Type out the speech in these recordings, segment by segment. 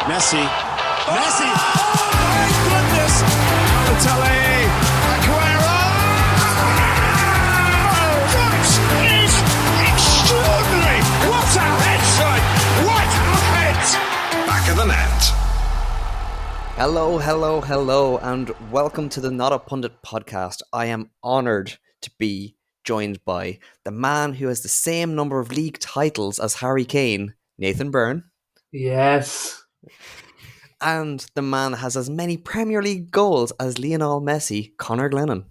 Messi. Messi. Oh my goodness. Balotelli. Aguero. That is extraordinary. What a head, son. What a head. Back of the net. Hello, and welcome to the Not a Pundit podcast. I am honoured to be joined by the man who has the same number of league titles as Harry Kane, Nathan Byrne. Yes. And the man that has as many Premier League goals as Lionel Messi, Conor Glennon.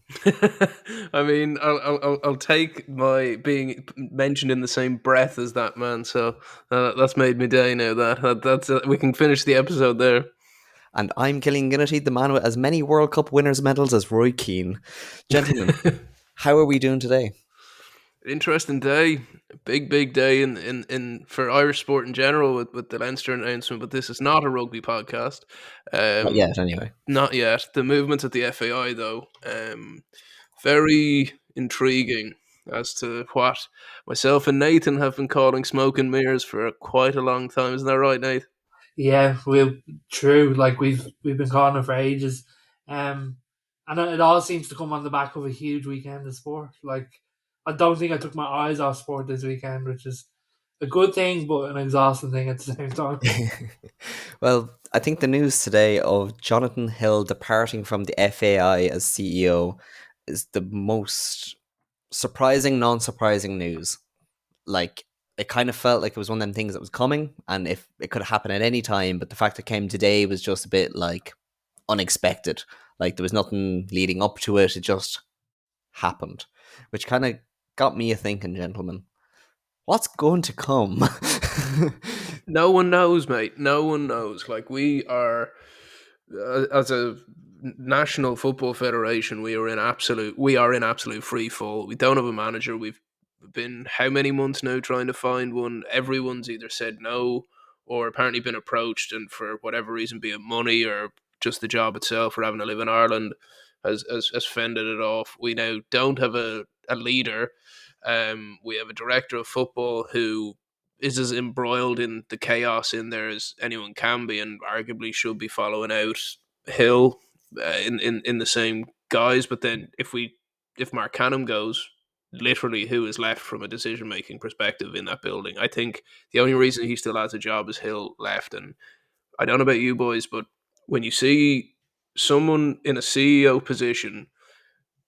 I mean, I'll take my being mentioned in the same breath as that man. So that's made me day now. That's we can finish the episode there. And I'm Killian Ginnity, the man with as many World Cup winners' medals as Roy Keane. Gentlemen, how are we doing today? Interesting day, big day in for Irish sport in general with the Leinster announcement. But this is not a rugby podcast. Not yet, anyway. Not yet. The movements at the FAI, though, very intriguing as to what myself and Nathan have been calling smoke and mirrors for quite a long time. Isn't that right, Nate? Yeah, true. Like we've been calling it for ages, and it all seems to come on the back of a huge weekend of sport. Like I don't think I took my eyes off sport this weekend, which is a good thing, but an exhausting thing at the same time. Well, I think the news today of Jonathan Hill departing from the FAI as CEO is the most surprising, non-surprising news. Like, it kind of felt like it was one of them things that was coming, and if it could have happened at any time, but the fact it came today was just a bit, like, unexpected. Like, there was nothing leading up to it, it just happened. Which kind of got me a-thinking, gentlemen. What's going to come? No one knows, mate. No one knows. Like, we are, as a national football federation, we are in absolute free fall. We don't have a manager. We've been how many months now trying to find one? Everyone's either said no or apparently been approached, and for whatever reason, be it money or just the job itself or having to live in Ireland, has fended it off. We now don't have a leader. We have a director of football who is as embroiled in the chaos in there as anyone can be, and arguably should be following out Hill in the same guise. But then if Mark Canham goes, literally who is left from a decision making perspective in that building? I think the only reason he still has a job is Hill left. And I don't know about you boys, but when you see someone in a CEO position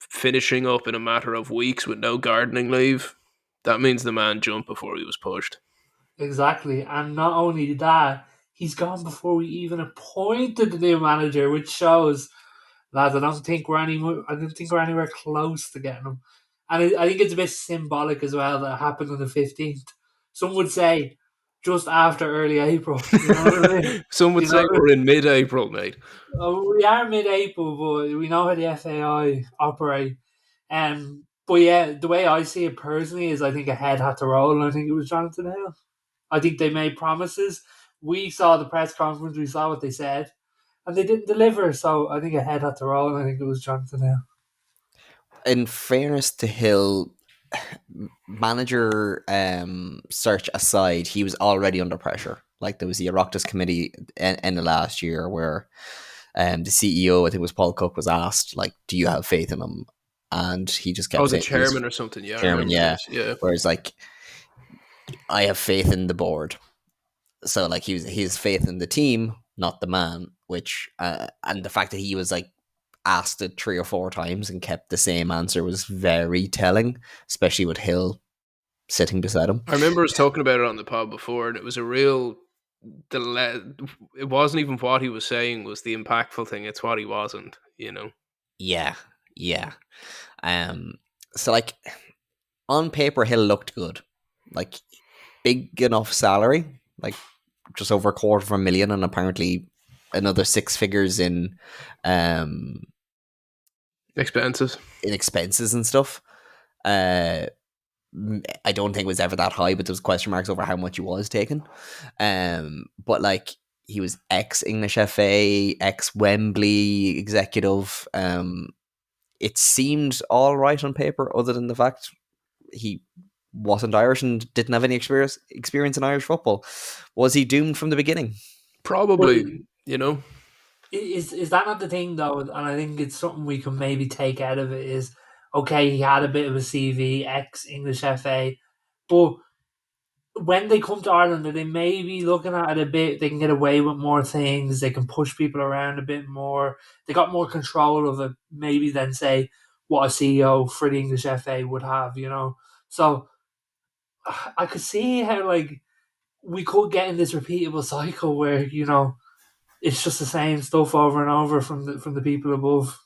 finishing up in a matter of weeks with no gardening leave, that means the man jumped before he was pushed. Exactly, and not only that, he's gone before we even appointed the new manager, which shows, lads, I don't think we're anywhere close to getting him. And I think it's a bit symbolic as well that it happened on the 15th. Some would say just after early April. You know what I mean? Some would say we're in mid-April, mate. We are mid-April, but we know how the FAI operate. But yeah, the way I see it personally is I think a head had to roll, and I think it was Jonathan Hill. I think they made promises. We saw the press conference, we saw what they said, and they didn't deliver. So I think a head had to roll, and I think it was Jonathan Hill. In fairness to Hill, manager search aside, he was already under pressure. Like, there was the Oireachtas committee in the last year where the CEO, I think it was Paul Cook, was asked, like, do you have faith in him? And he just kept saying, the chairman or something. Yeah, chairman, yeah. Yeah. Whereas, like, I have faith in the board. So, like, he has faith in the team, not the man. Which and the fact that he was, like, asked it 3 or 4 times and kept the same answer was very telling, especially with Hill sitting beside him. I remember us talking about it on the pod before, and it was a real it wasn't even what he was saying was the impactful thing, it's what he wasn't, you know. Yeah. So, like, on paper, Hill looked good. Like, big enough salary, like just over $250,000, and apparently another 6 figures in expenses and stuff. I don't think it was ever that high, but there was question marks over how much he was taking. But, like, he was ex-English FA, ex-Wembley executive. It seemed all right on paper, other than the fact he wasn't Irish and didn't have any experience in Irish football. Was he doomed from the beginning? But Probably, you know. is that not the thing though? And I think it's something we can maybe take out of it is okay, he had a bit of a CV, ex English FA, but when they come to Ireland, they may be looking at it a bit. They can get away with more things. They can push people around a bit more. They got more control of it, maybe than say what a CEO for the English FA would have. So I could see how we could get in this repeatable cycle where it's just the same stuff over and over from the people above.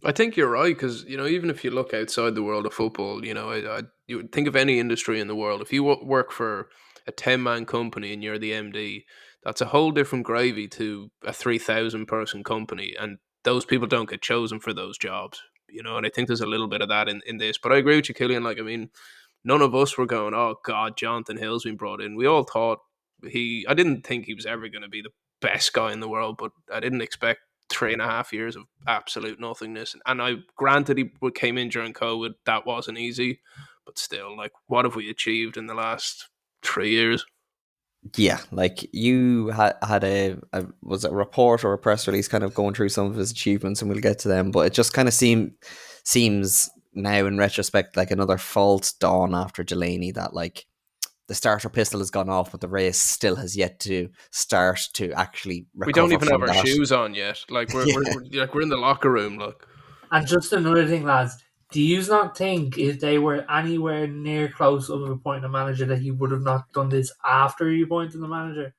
I think you're right because even if you look outside the world of football, you would think of any industry in the world. If you work for a 10-man company and you're the MD, that's a whole different gravy to a 3,000-person company, and those people don't get chosen for those jobs. And I think there's a little bit of that in this. But I agree with you, Killian. Like, I mean, none of us were going, "Oh God, Jonathan Hill's been brought in." We all thought I didn't think he was ever going to be the best guy in the world, but I didn't expect 3.5 years of absolute nothingness. And I granted he came in during COVID, that wasn't easy, but still, like, what have we achieved in the last 3 years? Yeah, like you had a was it a report or a press release kind of going through some of his achievements, and we'll get to them. But it just kind of seems now in retrospect like another false dawn after Delaney that like the starter pistol has gone off, but the race still has yet to start to actually We don't recover even have from our that. shoes on yet. Like Yeah, we're in the locker room. Look, And just another thing, lads, do you not think if they were anywhere near close of appointing a manager that he would have not done this after he appointed the manager?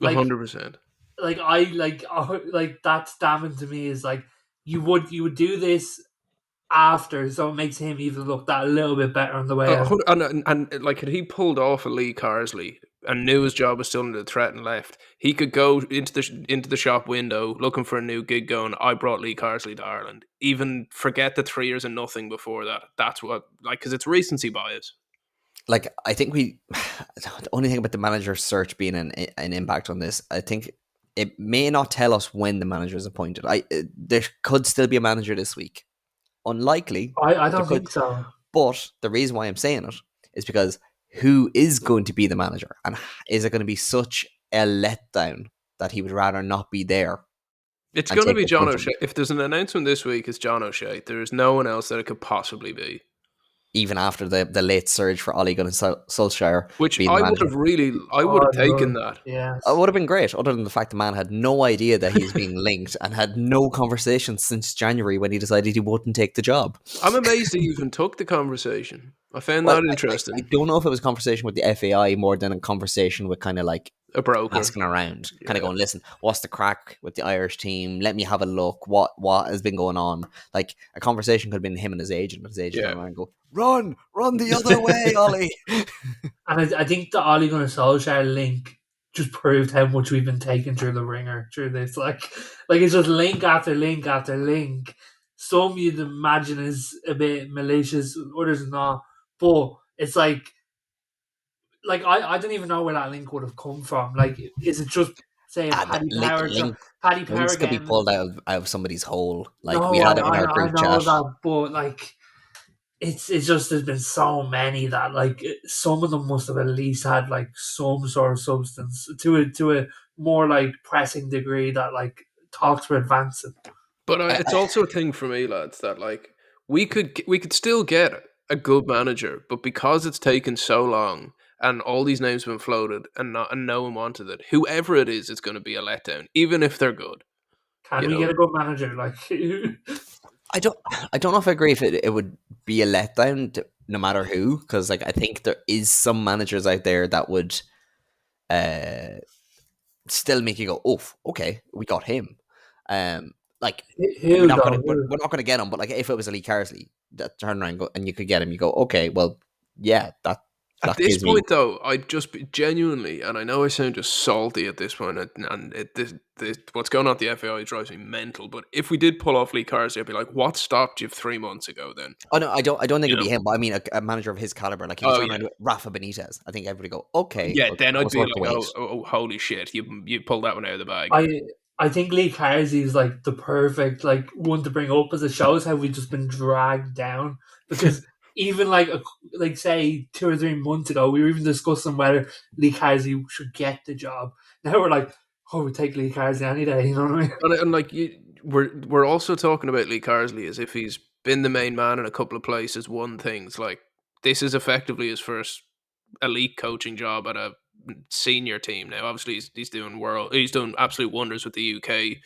Like, 100%. like that's damning to me is like you would do this after, so it makes him even look that little bit better on the way out. And like, had he pulled off a Lee Carsley and knew his job was still under threat and left, he could go into the shop window looking for a new gig. Going, I brought Lee Carsley to Ireland. Even forget the 3 years and nothing before that. That's what, like, because it's recency bias. like I think we the only thing about the manager search being an impact on this, I think it may not tell us when the manager is appointed. There could still be a manager this week. Unlikely, I but there don't could. think so. But the reason why I'm saying it is because who is going to be the manager, and is it going to be such a letdown that he would rather not be there It's and going to take be the John brunt of O'Shea. it, If there's an announcement this week, it's John O'Shea. There's no one else that it could possibly be. even after the late surge for Ole Gunnar Solskjaer Which being the I would manager? have really, I would Oh have taken no, that. It yes. would have been great, other than the fact the man had no idea that he was being linked and had no conversation since January when he decided he wouldn't take the job. I'm amazed he even took the conversation. I found Well, that I interesting. don't know if it was a conversation with the FAI more than a conversation with kind of like A broker. asking around, kind of Yeah. going, listen, what's the crack with the Irish team? Let me have a look. What has been going on? Like a conversation could have been him and his agent, but his agent Yeah. turned around and go, run the other way, Ollie. And I think the Ole Gunnar Solskjaer link just proved how much we've been taken through the ringer through this. Like it's just link after link after link. Some you'd imagine is a bit malicious, others not. But it's like I don't even know where that link would have come from. Like, is it just say a The Paddy Power Paddy links Power could be getting? pulled out of somebody's hole. Like we No, had it in our I group know chat. that, but like it's just there's been so many that some of them must have at least had like some sort of substance to a more like pressing degree that like talks were advancing. But I, it's I, also a thing for me, lads, that like we could still get a good manager, but because it's taken so long and all these names have been floated and no one wanted it, whoever it is, it's going to be a letdown, even if they're good. Can You we know, get a good manager? Like, I don't I don't know if I agree if it would be a letdown no matter who, because like I think there is some managers out there that would uh still make you go, oh, okay, we got him. Like who though? we're not gonna get him, but like if it was a Lee Carsley that turned around and you could get him, you go, okay, well, yeah, at that this gives me. point, though, I'd just be genuinely, and I know I sound just salty at this point, and what's going on at the FAI drives me mental. But if we did pull off Lee Carsley, I'd be like, what stopped you 3 months ago then? Oh no, I don't think You it'd be know? him, but I mean a manager of his caliber, like if you Oh turn yeah. around with Rafa Benitez, I think everybody go, okay, Yeah, well then that I'd was be worth the like, wait. oh, holy shit, you pulled that one out of the bag. I I think Lee Carsey is like the perfect like one to bring up, as it shows how we've just been dragged down. Because even like say 2 or 3 months ago, we were even discussing whether Lee Carsey should get the job. Now we're like, Oh, we take Lee Carsley any day. You know what I mean? And like we're also talking about Lee Carsley as if he's been the main man in a couple of places, won things. Like this is effectively his first elite coaching job at a senior team. Now, obviously, he's doing absolute wonders with the UK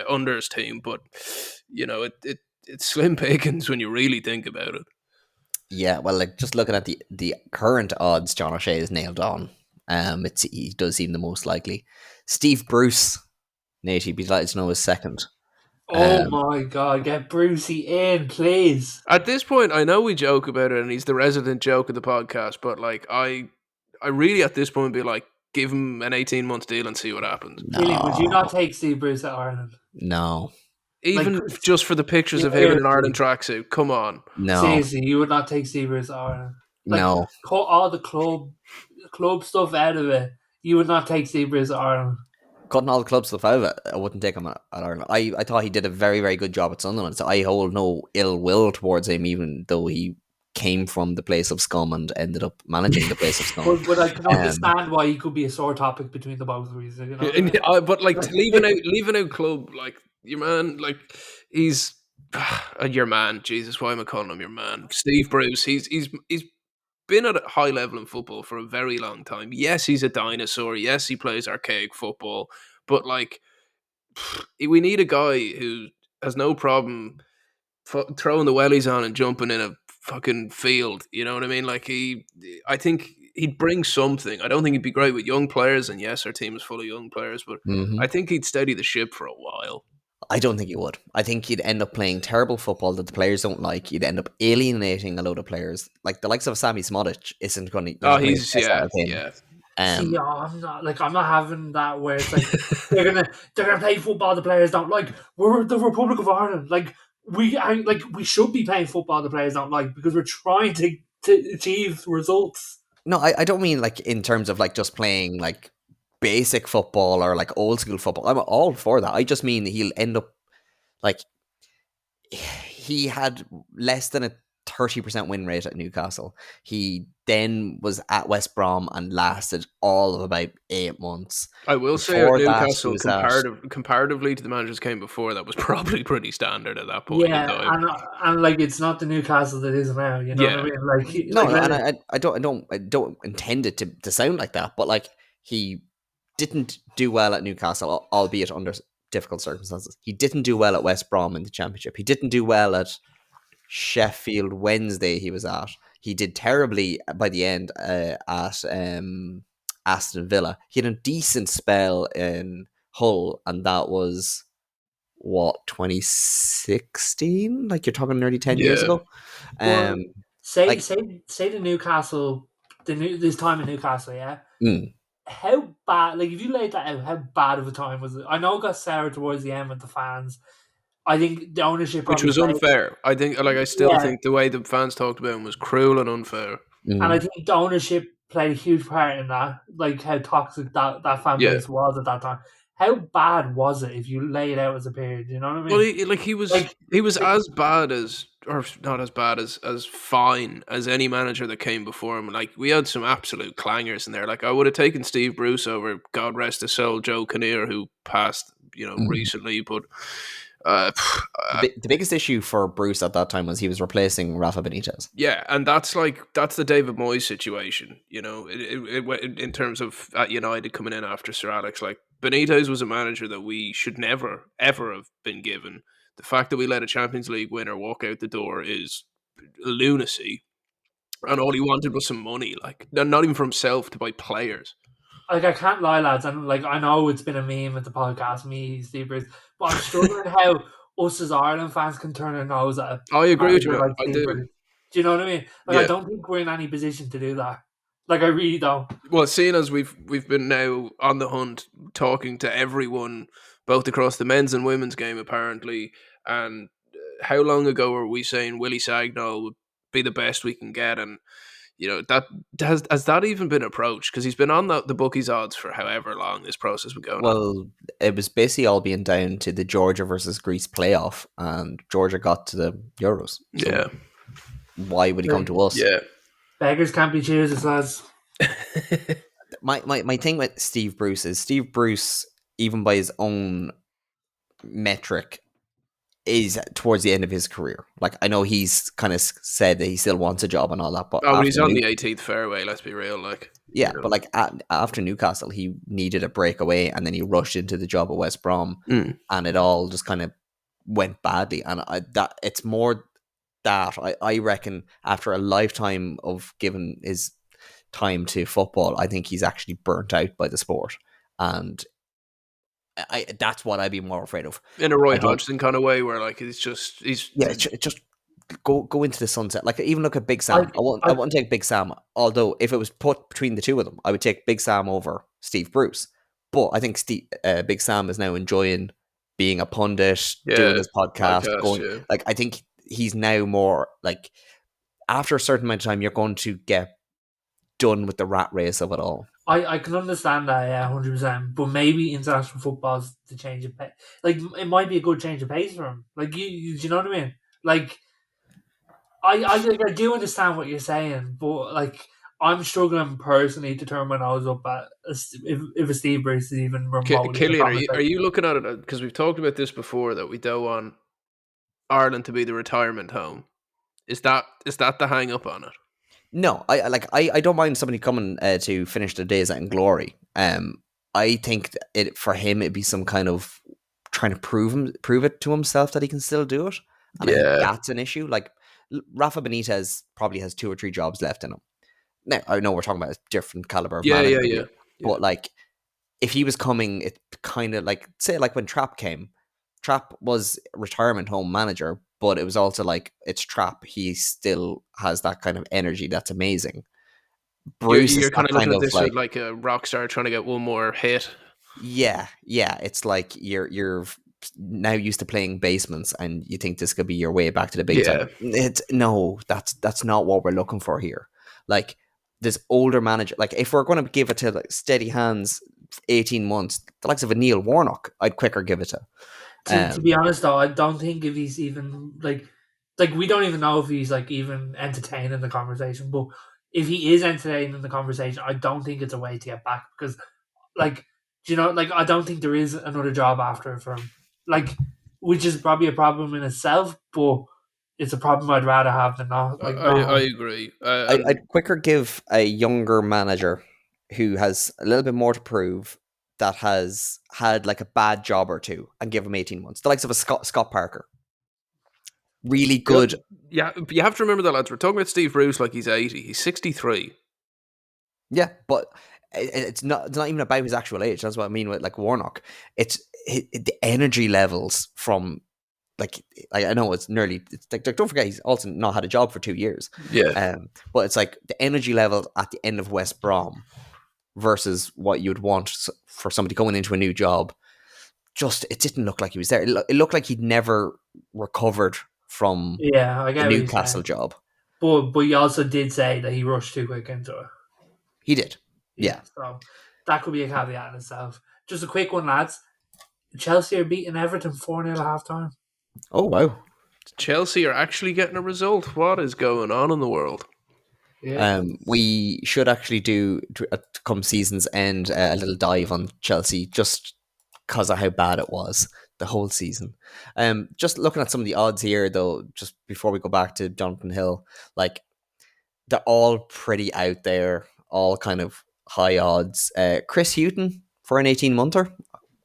unders team, but it's slim pickings when you really think about it. Yeah, well, like just looking at the current odds, John O'Shea is nailed on. He does seem the most likely. Steve Bruce, Nate, he'd be delighted to know his second. Oh my God, get Brucey in, please. At this point, I know we joke about it, and he's the resident joke of the podcast. But like, I really at this point be like, give him an 18-month deal and see what happens. Killian, would you No, not take Steve Bruce at Ireland? no, Like, Even just for the pictures of him in an Ireland tracksuit. Come on. no, seriously, you would not take Steve Bruce at Ireland. Like, no. cut all the club stuff out of it. You would not take Steve Bruce at Ireland. Cutting all the club stuff out of it, I wouldn't take him at Ireland. I thought he did a very, very good job at Sunderland, so I hold no ill will towards him, even though he came from the place of scum and ended up managing the place of scum. But I can understand why he could be a sore topic between the both of you. You know what I mean? But like leaving out club, like your man, like he's your man. Jesus, why am I calling him your man? Steve Bruce. He's been at a high level in football for a very long time. Yes, he's a dinosaur. Yes, he plays archaic football. But like, we need a guy who has no problem throwing the wellies on and jumping in a fucking field. You know what I mean? Like I think he'd bring something. I don't think he'd be great with young players. And yes, our team is full of young players, but Mhm. I think he'd steady the ship for a while. I don't think he would. I think he'd end up playing terrible football that the players don't like. He'd end up alienating a load of players. Like the likes of Sammy Smotic isn't going to. Oh, he's out of him. yeah. See, I'm not having that where it's like they're gonna play football the players don't like. We're the Republic of Ireland. Like we should be playing football the players don't like because we're trying to achieve results. No, I don't mean like in terms of like just playing like basic football or like old school football. I'm all for that. I just mean he'll end up like he had less than a 30% win rate at Newcastle. He then was at West Brom and lasted all of about 8 months. I will say Before at that, he Newcastle, was at- comparatively to the managers came before, that was probably pretty standard at that point in Yeah, time. and like it's not the Newcastle that is now. You know what I Yeah. mean? Like No, like, and I don't intend it to sound like that, but like he didn't do well at Newcastle, albeit under difficult circumstances. He didn't do well at West Brom in the Championship. He didn't do well at Sheffield Wednesday. He was at. He did terribly by the end at Aston Villa. He had a decent spell in Hull, and that was what 2016. Like you're talking nearly 10 years Yeah. ago. Well, Um, say like the Newcastle, this time in Newcastle, yeah. mm, How bad? Like if you laid that out, how bad of a time was it? I know it got sour towards the end with the fans. I think the ownership Which probably was played. unfair. I think, like, I still Yeah, think the way the fans talked about him was cruel and unfair. and I think the ownership played a huge part in that, like how toxic that fan Yeah. base was at that time. How bad was it if you lay it out as a period? You know what I mean? Well, he was Like- as bad as, or not as bad as fine as any manager that came before him. Like we had some absolute clangers in there. Like I would have taken Steve Bruce over, God rest his soul, Joe Kinnear, who passed, recently. But the biggest issue for Bruce at that time was he was replacing Rafa Benitez. yeah, and that's the David Moyes situation. In terms of at United coming in after Sir Alex, like Benitez was a manager that we should never ever have been given. The fact that we let a Champions League winner walk out the door is lunacy, and all he wanted was some money, like not even for himself, to buy players. Like I can't lie, lads, and like I know it's been a meme at the podcast, me, Steve Bruce, but I'm struggling how us as Ireland fans can turn our nose at it. I agree with you, Like I Steve do. Bruce. Do you know what I mean? Like I Yeah. don't think we're in any position to do that. Like I really don't. Well, seeing as we've been now on the hunt, talking to everyone, both across the men's and women's game, apparently, and how long ago were we saying Willie Sagnol would be the best we can get, and that has that even been approached? Because he's been on the bookies odds for however long this process has been going on. Well, it was basically all being down to the Georgia versus Greece playoff, and Georgia got to the Euros. So Yeah, why would he come to us? yeah. Beggars can't be choosers, lads. My thing with Steve Bruce is Steve Bruce even by his own metric, is towards the end of his career. Like, I know he's kind of said that he still wants a job and all that, but Oh, but after he's on the 18th fairway. Let's be real, like, yeah, but like after Newcastle, he needed a breakaway, and then he rushed into the job at West Brom, Mm. and it all just kind of went badly. And that it's more that I reckon after a lifetime of giving his time to football, I think he's actually burnt out by the sport, and that's what I'd be more afraid of. In a Roy I don't. Hodgson kind of way, where like he's Yeah, it just go into the sunset. Like, even look at Big I, Sam. I I, wouldn't take Big Sam. Although if it was put between the two of them, I would take Big Sam over Steve Bruce. But I think Big Sam is now enjoying being a pundit, doing yeah, his podcast, podcast, going yeah. like, I think he's now more like, after a certain amount of time, you're going to get done with the rat race of it all. I can understand that, yeah, 100%. But maybe international football's the change of pace. Like, it might be a good change of pace for him. Like, do you know what I mean? Like, I do understand what you're saying, but like, I'm struggling personally to turn my nose up at if a Steve Bruce is even remotely in the Killian, are conversation. you looking at it because we've talked about this before that we don't want Ireland to be the retirement home? Is that the hang up on it? No, I don't mind somebody coming to finish their days out in glory. I think that for him it'd be some kind of trying to prove it to himself that he can still do it, and I think Yeah, that's an issue. Like, Rafa Benitez probably has 2 or 3 jobs left in him. Now I know we're talking about a different caliber of yeah, yeah, manager yeah, here, yeah. but like, if he was coming, it kind of like, say, like when Trapp came. Trapp was retirement home manager, but it was also like, it's Trapp. He still has that kind of energy that's amazing. Bruce You're is kind that of looking kind at of this like, with like a rock star trying to get one more hit. yeah. It's like you're now used to playing basements, and you think this could be your way back to the big time. Yeah, It's no, that's not what we're looking for here. Like, this older manager, like, if we're going to give it to like steady hands, 18 months, the likes of a Neil Warnock, I'd quicker give it to. To be honest though, I don't think if he's even like we don't even know if he's like even entertaining the conversation. But if he is entertaining the conversation, I don't think it's a way to get back because like, do you know, like, I don't think there is another job after it for him. Like, which is probably a problem in itself, but it's a problem I'd rather have than not. Like, not I have. agree. And I'd quicker give a younger manager who has a little bit more to prove, that has had like a bad job or two, and give him 18 months. The likes of a Scott Parker. Really yeah, good. yeah, you have to remember that, lads. We're talking about Steve Bruce like he's 80. He's 63. Yeah, but it's not even about his actual age. That's what I mean with like Warnock. It's the energy levels from, like I know it's nearly, it's like, don't forget, he's also not had a job for 2 years. Yeah, But it's like the energy levels at the end of West Brom versus what you'd want for somebody going into a new job. Just, it didn't look like he was there. It looked like he'd never recovered from Yeah, I the get what you're Newcastle saying. job. But you also did say that he rushed too quick into it. He did. Yeah, Yeah. so that could be a caveat in itself. Just a quick one, lads. Chelsea are beating Everton 4-0 at half time. Oh wow. Chelsea are actually getting a result. What is going on in the world? Yeah. We should actually do, come season's end, a little dive on Chelsea, just because of how bad it was the whole season. Just looking at some of the odds here, though, just before we go back to Jonathan Hill, like, they're all pretty out there, all kind of high odds. Chris Hughton for an 18-monther,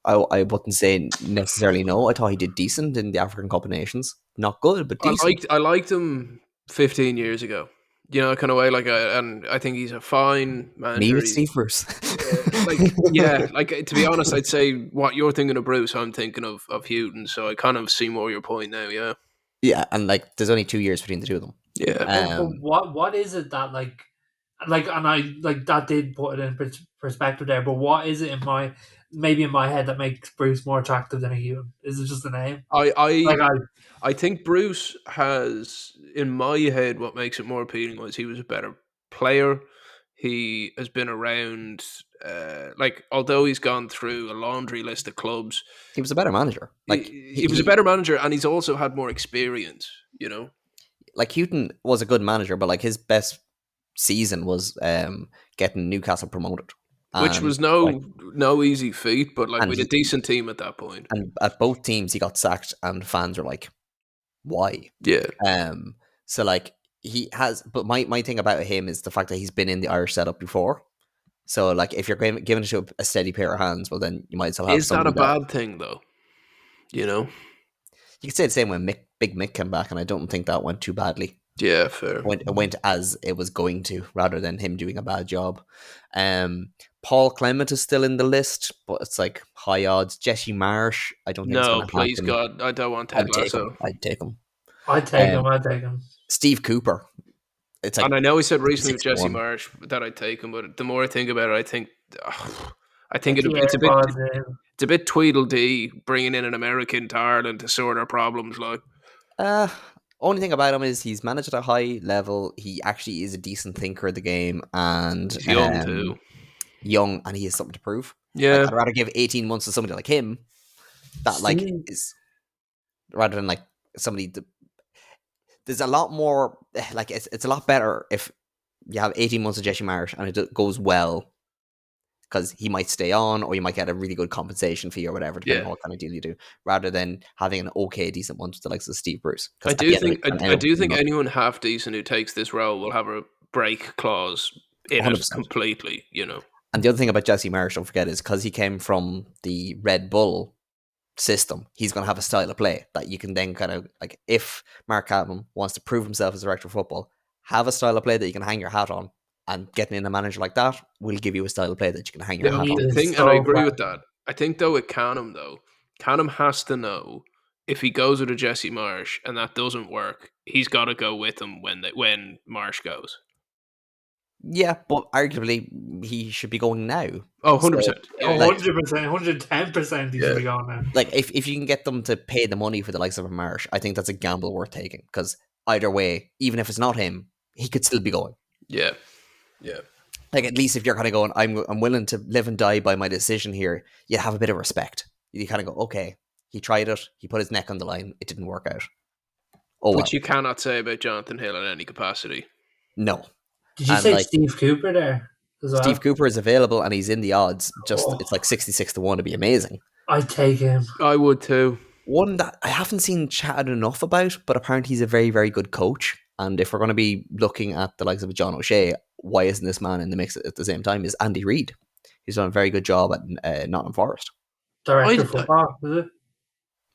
I wouldn't say necessarily no. I thought he did decent in the African Cup of Nations. Not good, but decent. I liked him 15 years ago. You know, kind of way. And I think he's a fine Me manager. with Steve Bruce. To be honest, I'd say what you're thinking of Bruce, I'm thinking of Houghton. So I kind of see more your point now. Yeah, Yeah, and like, there's only 2 years between the two of them. yeah. But what is it that like and I like that did put it in perspective there. But what is it in my head that makes Bruce more attractive than a human? Is it just the name? I Like I I think Bruce has, in my head, what makes it more appealing was he was a better player. He has been around, although he's gone through a laundry list of clubs, He was a better manager. Like, he was a better manager, and he's also had more experience. You know, like Houghton was a good manager, but like, his best season was getting Newcastle promoted. which And was like, no easy feat, but like and with a decent team at that point. and at both teams he got sacked, and fans were like, "Why?" Yeah, So like he has, but my thing about him is the fact that he's been in the Irish setup before. So like if you're giving it to a steady pair of hands, well then you might as well have is that a somebody that bad thing though? You know? you could say the same when Big Mick came back, and I don't think that went too badly. Yeah, fair. It went as it was going to, rather than him doing a bad job. Um, Paul Clement is still in the list, but it's like high odds. Jesse Marsh, I don't think it's No, going to please happen. God, I don't want I Ted would take him. Lasso. I'd take him. I'd take Um, him. I'd take him. Steve Cooper. It's like And I know he said recently with 6 to Jesse 1. Marsh that I'd take him, but the more I think about it, I think Get the it's a bit AirPods in. it's a bit Tweedledee bringing in an American to Ireland to sort our problems. Like, Uh, only thing about him is he's managed at a high level. He actually is a decent thinker of the game, and he's young too. young, and he has something to prove. Like Yeah, I'd rather give 18 months to somebody like him that like Steve, is, rather than like somebody that, there's a lot more, like it's a lot better if you have 18 months of Jesse Marsh and goes well, because he might stay on, or you might get a really good compensation fee or whatever, depending yeah. on what kind of deal you do, rather than having an okay decent one with the likes of Steve Bruce. I Because at do the end of it, think you can end I up do with think nothing. anyone half decent who takes this role will have a break clause in it 100%. completely. You know. And the other thing about Jesse Marsh, don't forget, is because he came from the Red Bull system, he's going to have a style of play that you can then kind of, like, if Mark Cavan wants to prove himself as director of football, have a style of play that you can hang your hat on, and getting in a manager like that will give you a style of play that you can hang your hat he on. The is thing, and I so agree with flashy. that. I think though with Canham though, Canham has to know if he goes with a Jesse Marsh and that doesn't work, he's got to go with him when Marsh goes. Yeah, but arguably he should be going now. Oh, So 100%. Yeah, like 100%, 110% he should yeah. be going there. like if you can get them to pay the money for the likes of a Marsh, I think that's a gamble worth taking, because either way, even if it's not him, he could still be going. Yeah. Yeah. Like at least if you're kind of going, I'm willing to live and die by my decision here, you have a bit of respect. You kind of go, okay, he tried it, he put his neck on the line, it didn't work out. Oh well, Which you cannot say about Jonathan Hill in any capacity. no. Did you And say like Steve Cooper there as Steve well? Cooper is available and he's in the odds. Just Oh, it's like 66 to 1 to be amazing. I'd take him. I would too. One that I haven't seen chatted enough about, but apparently he's a very, very good coach. And if we're going to be looking at the likes of John O'Shea, why isn't this man in the mix at the same time? Is Andy Reid? He's done a very good job at Nottingham Forest. Director I, of football, is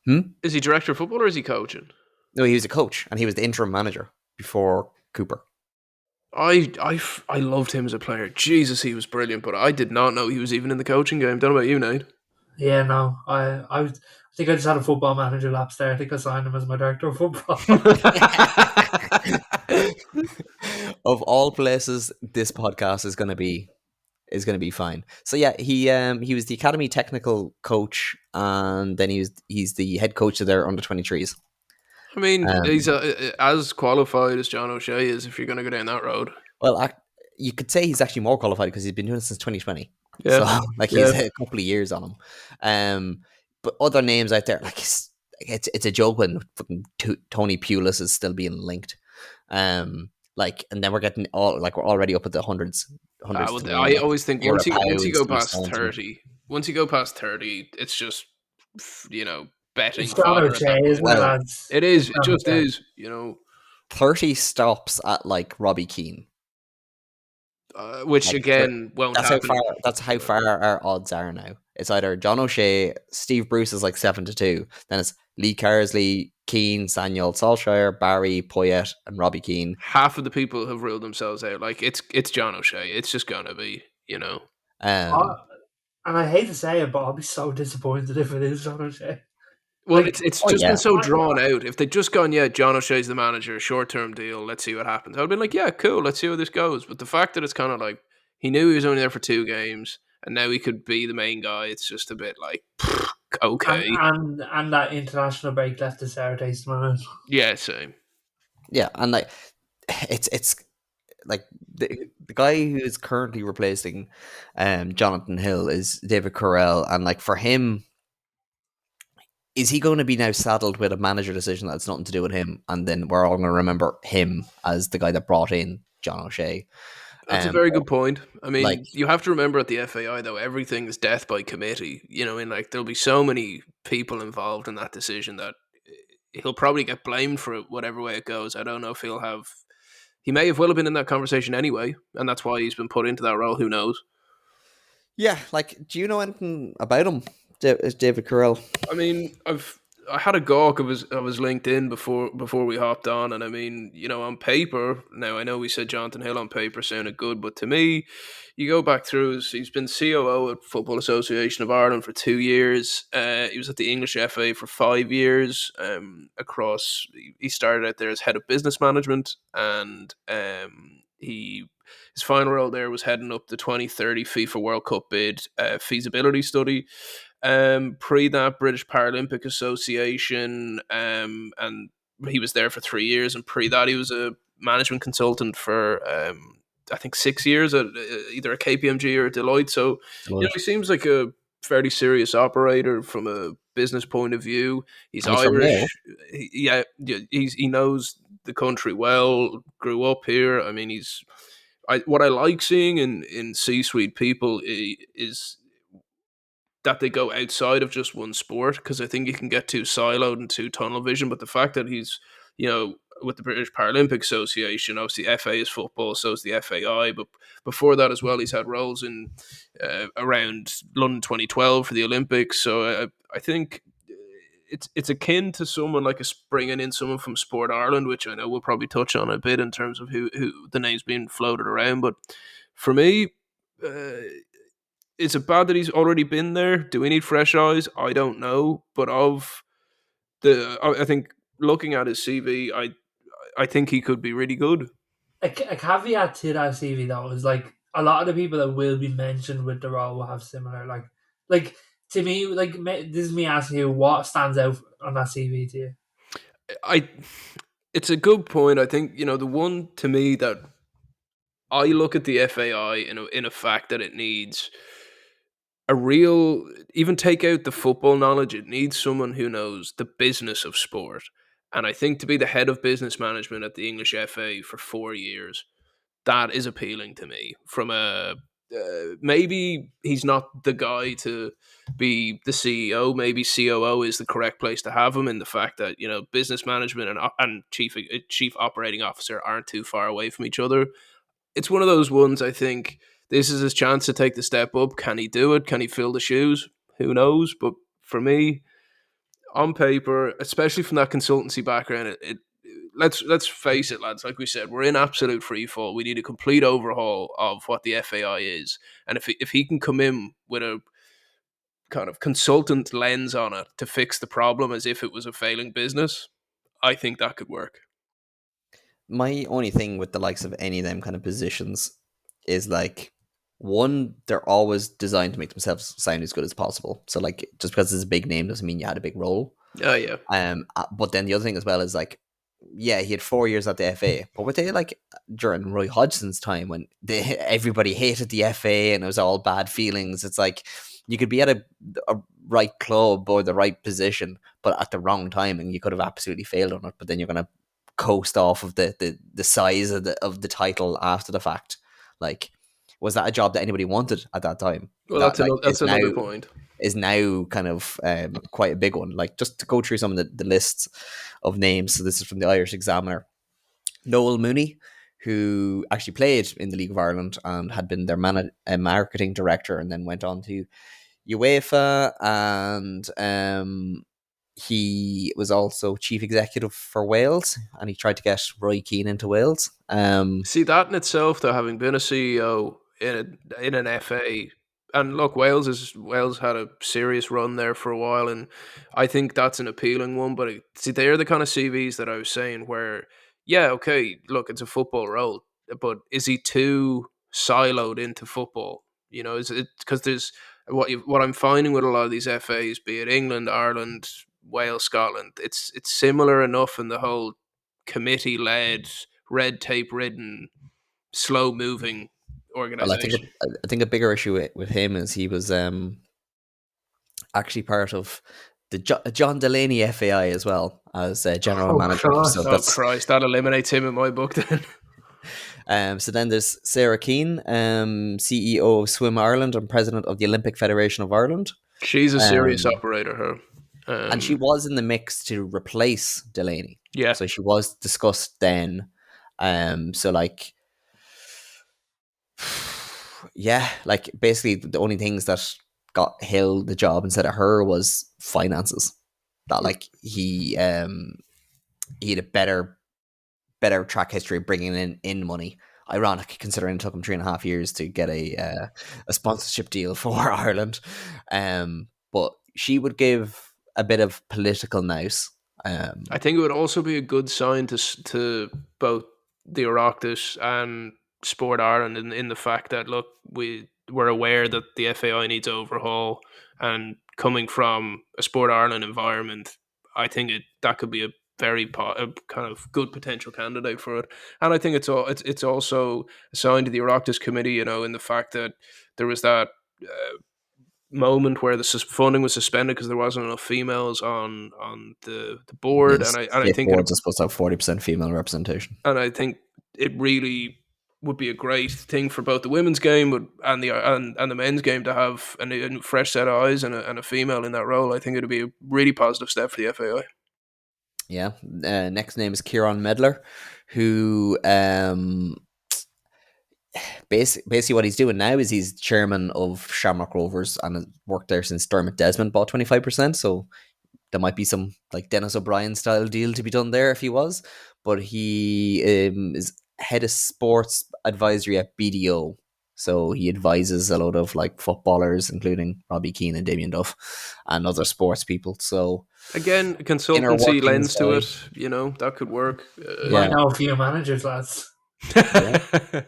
it? is he director of football or is he coaching? No, he was a coach and he was the interim manager before Cooper. I loved him as a player. Jesus, he was brilliant, but I did not know he was even in the coaching game. Don't know about you, Nate. Yeah, no. I think I just had a football manager lapse there. I think I signed him as my director of football. Of all places, this podcast is gonna be fine. So yeah, he was the academy technical coach, and then he's the head coach of their under 23s. I mean, Um, he's as qualified as John O'Shea is if you're going to go down that road. well, you could say he's actually more qualified because he's been doing it since 2020. Yeah. So like Yeah. he's a couple of years on him. But other names out there, like it's a joke when fucking Tony Pulis is still being linked. Like, and then we're getting we're already up at the hundreds. I always think Vera once Pauw you go Steve past Staunton. 30, it's just betting It's John fodder at that O'Shea, point. isn't it, Well, lads? It is. It's It John just O'Shea. is. 30 stops at like Robbie Keane. Which Like, again won't that's how happen. far. That's how far our odds are now. It's either John O'Shea, Steve Bruce is like 7-2. Then it's Lee Carsley, Keane, Sanyol, Solskjaer, Barry, Poyet, and Robbie Keane. Half of the people have ruled themselves out. Like it's John O'Shea. It's just gonna be. And I hate to say it, but I'll be so disappointed if it is John O'Shea. Well, Like, it's Oh just yeah, been so drawn out. If they'd just gone, yeah, John O'Shea's the manager, short term deal, let's see what happens. I'd been like, yeah, cool, let's see how this goes. But the fact that it's kind of like he knew he was only there for 2 games, and now he could be the main guy, it's just a bit like, okay, and that international break left a sour taste in my mouth. yeah, same. yeah, and like it's like the guy who is currently replacing Jonathan Hill is David Carell, and like for him, is he going to be now saddled with a manager decision that's nothing to do with him, and then we're all going to remember him as the guy that brought in John O'Shea? That's a Um, very good point. I like mean, you have to remember at the FAI though, everything is death by committee. You know, and like there'll be so many people involved in that decision that he'll probably get blamed for it, whatever way it goes. I don't know if he'll have. He may have well have been in that conversation anyway, and that's why he's been put into that role. Who knows? yeah, like do you know anything about him, David Carell? I mean, I had a gawk of his LinkedIn before we hopped on, and I mean, you know, on paper, now I know we said Jonathan Hill on paper sounded good, but to me, you go back through, he's been COO at Football Association of Ireland for 2 years. He was at the English FA for 5 years. Across, he started out there as head of business management, and he. His final role there was heading up the 2030 FIFA World Cup bid feasibility study. Pre that, British Paralympic Association, and he was there for 3 years. And pre that, he was a management consultant for I think 6 years at either a KPMG or a Deloitte. So you know, Deloitte. he seems like a fairly serious operator from a business point of view. He's And he's from there. Irish. He knows the country well. Grew up here. I mean, what I like seeing in C-suite people is that they go outside of just one sport, because I think you can get too siloed and too tunnel vision. But the fact that he's, you know, with the British Paralympic Association, obviously FA is football, so is the FAI. But before that as well, he's had roles in around London 2012 for the Olympics. So I think it's akin to someone like bringing in someone from Sport Ireland, which I know we'll probably touch on a bit in terms of who the names being floated around. But for me, uh, is it bad that he's already been there? Do we need fresh eyes? I don't know, but I think looking at his CV, I think he could be really good. A caveat to that CV though is like a lot of the people that will be mentioned with the role will have similar like to me this is me asking you what stands out on that CV to you. I It's a good point. I think you know the one to me that I look at the FAI in a fact that it needs a real, even take out the football knowledge, it needs someone who knows the business of sport. And I think to be the head of business management at the English FA for 4 years, that is appealing to me. From a maybe he's not the guy to be the CEO. Maybe COO is the correct place to have him. In the fact that you know business management and chief operating officer aren't too far away from each other. It's one of those ones. I think this is his chance to take the step up. Can he do it? Can he fill the shoes? Who knows? But for me, on paper, especially from that consultancy background, let's face it, lads. Like we said, we're in absolute free fall. We need a complete overhaul of what the FAI is, and if he can come in with a kind of consultant lens on it to fix the problem as if it was a failing business, I think that could work. My only thing with the likes of any of them kind of positions is like one, they're always designed to make themselves sound as good as possible. So like just because it's a big name doesn't mean you had a big role. Oh yeah, But then the other thing as well is like, yeah, he had 4 years at the FA, but were they like during Roy Hodgson's time when everybody hated the FA and it was all bad feelings? It's like you could be at a right club or the right position, but at the wrong time, and you could have absolutely failed on it. But then you're gonna coast off of the size of the title after the fact. Like, was that a job that anybody wanted at that time? well That like that's another point. is now kind of quite a big one. Like just to go through some of the lists of names. So this is from the Irish Examiner. Noel Mooney, who actually played in the League of Ireland and had been their marketing director, and then went on to UEFA, and he was also chief executive for Wales, and he tried to get Roy Keane into Wales. See that in itself, though, having been a CEO in an FA, and look, Wales had a serious run there for a while, and I think that's an appealing one. But see, they're the kind of CVs that I was saying where, yeah, okay, look, it's a football role, but is he too siloed into football? You know, is it because there's what I'm finding with a lot of these FAs, be it England, Ireland, Wales, Scotland, it's similar enough in the whole committee led, red tape ridden, slow moving Well, organization. I think a bigger issue with him is he was actually part of the John Delaney FAI as well as general Oh manager. So Christ. Oh that's Christ, that eliminates him in my book then. So then there's Sarah Keane, CEO of Swim Ireland and president of the Olympic Federation of Ireland. She's a serious Um, operator, her. and she was in the mix to replace Delaney. Yeah. So she was discussed then. So like, yeah, like basically the only things that got Hill the job instead of her was finances. That like he had a better track history of bringing in money. Ironic, considering it took him 3.5 years to get a sponsorship deal for Ireland. But she would give a bit of political nous. I think it would also be a good sign to both the Oireachtas and Sport Ireland in the fact that, look, we're aware that the FAI needs overhaul, and coming from a Sport Ireland environment, I think that could be a a kind of good potential candidate for it. And I think it's also a sign to the Oireachtas committee, in the fact that there was that moment where the funding was suspended because there wasn't enough females on the board, Yes, and I state think it boards are supposed to have 40% female representation. and I think it really would be a great thing for both the women's game and the men's game to have a fresh set of eyes and a female in that role. I think it would be a really positive step for the FAI. Yeah. Next name is Kieran Medler, who basically what he's doing now is he's chairman of Shamrock Rovers and has worked there since Dermot Desmond bought 25%. So there might be some like Dennis O'Brien style deal to be done there if he was. But he is head of sports advisory at BDO. So he advises a lot of like footballers, including Robbie Keane and Damien Duff, and other sports people. So Again, a inner consultancy workings lens to guy. it, that could work. You Yeah. might know a few managers, lads. Yeah.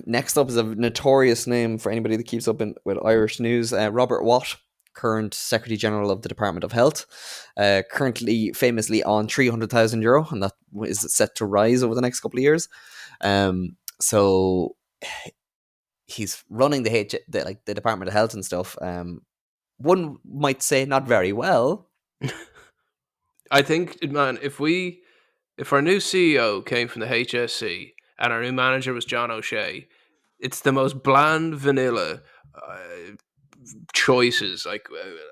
Next up is a notorious name for anybody that keeps up with Irish news. Robert Watt, current Secretary General of the Department of Health, currently famously on €300,000, and that is set to rise over the next couple of years. So he's running the Department of Health and stuff. One might say not very well. I think, man, if our new CEO came from the HSC and our new manager was John O'Shea, it's the most bland, vanilla choices. Like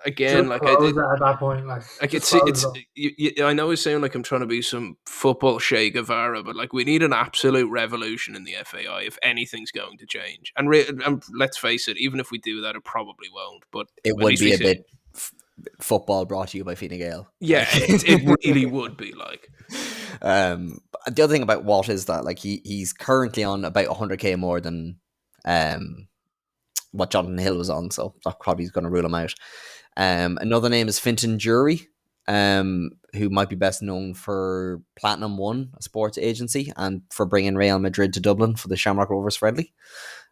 again, Just like close it at that point, like just it's close it up. I know it's sound like I'm trying to be some football Che Guevara, but like we need an absolute revolution in the FAI if anything's going to change. And let's face it, even if we do that, it probably won't. But It at would least be we a see. bit football brought to you by Fine Gael. Yeah, it really would be like. The other thing about Watt is that like he's currently on about 100k more than what Jonathan Hill was on, so that probably is going to rule him out. Another name is Fintan Jury, who might be best known for Platinum One, a sports agency, and for bringing Real Madrid to Dublin for the Shamrock Rovers friendly.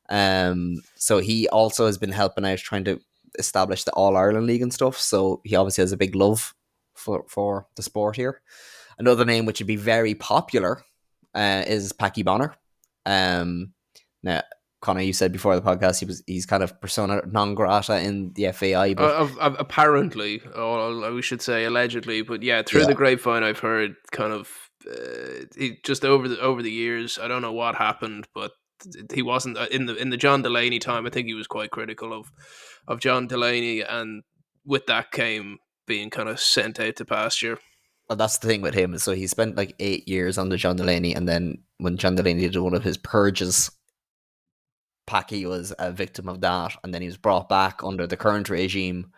So he also has been helping out trying to establish the All Ireland League and stuff. So he obviously has a big love for the sport here. Another name which would be very popular is Packy Bonner. Now, Connor, you said before the podcast he's kind of persona non grata in the FAI, but Apparently, or we should say allegedly, but yeah, through the grapevine, I've heard kind of he just over the years. I don't know what happened, but he wasn't in the John Delaney time. I think he was quite critical of John Delaney, and with that came being kind of sent out to pasture. well, that's the thing with him. So he spent like 8 years under John Delaney, and then when John Delaney did one of his purges, Packy was a victim of that, and then he was brought back under the current regime,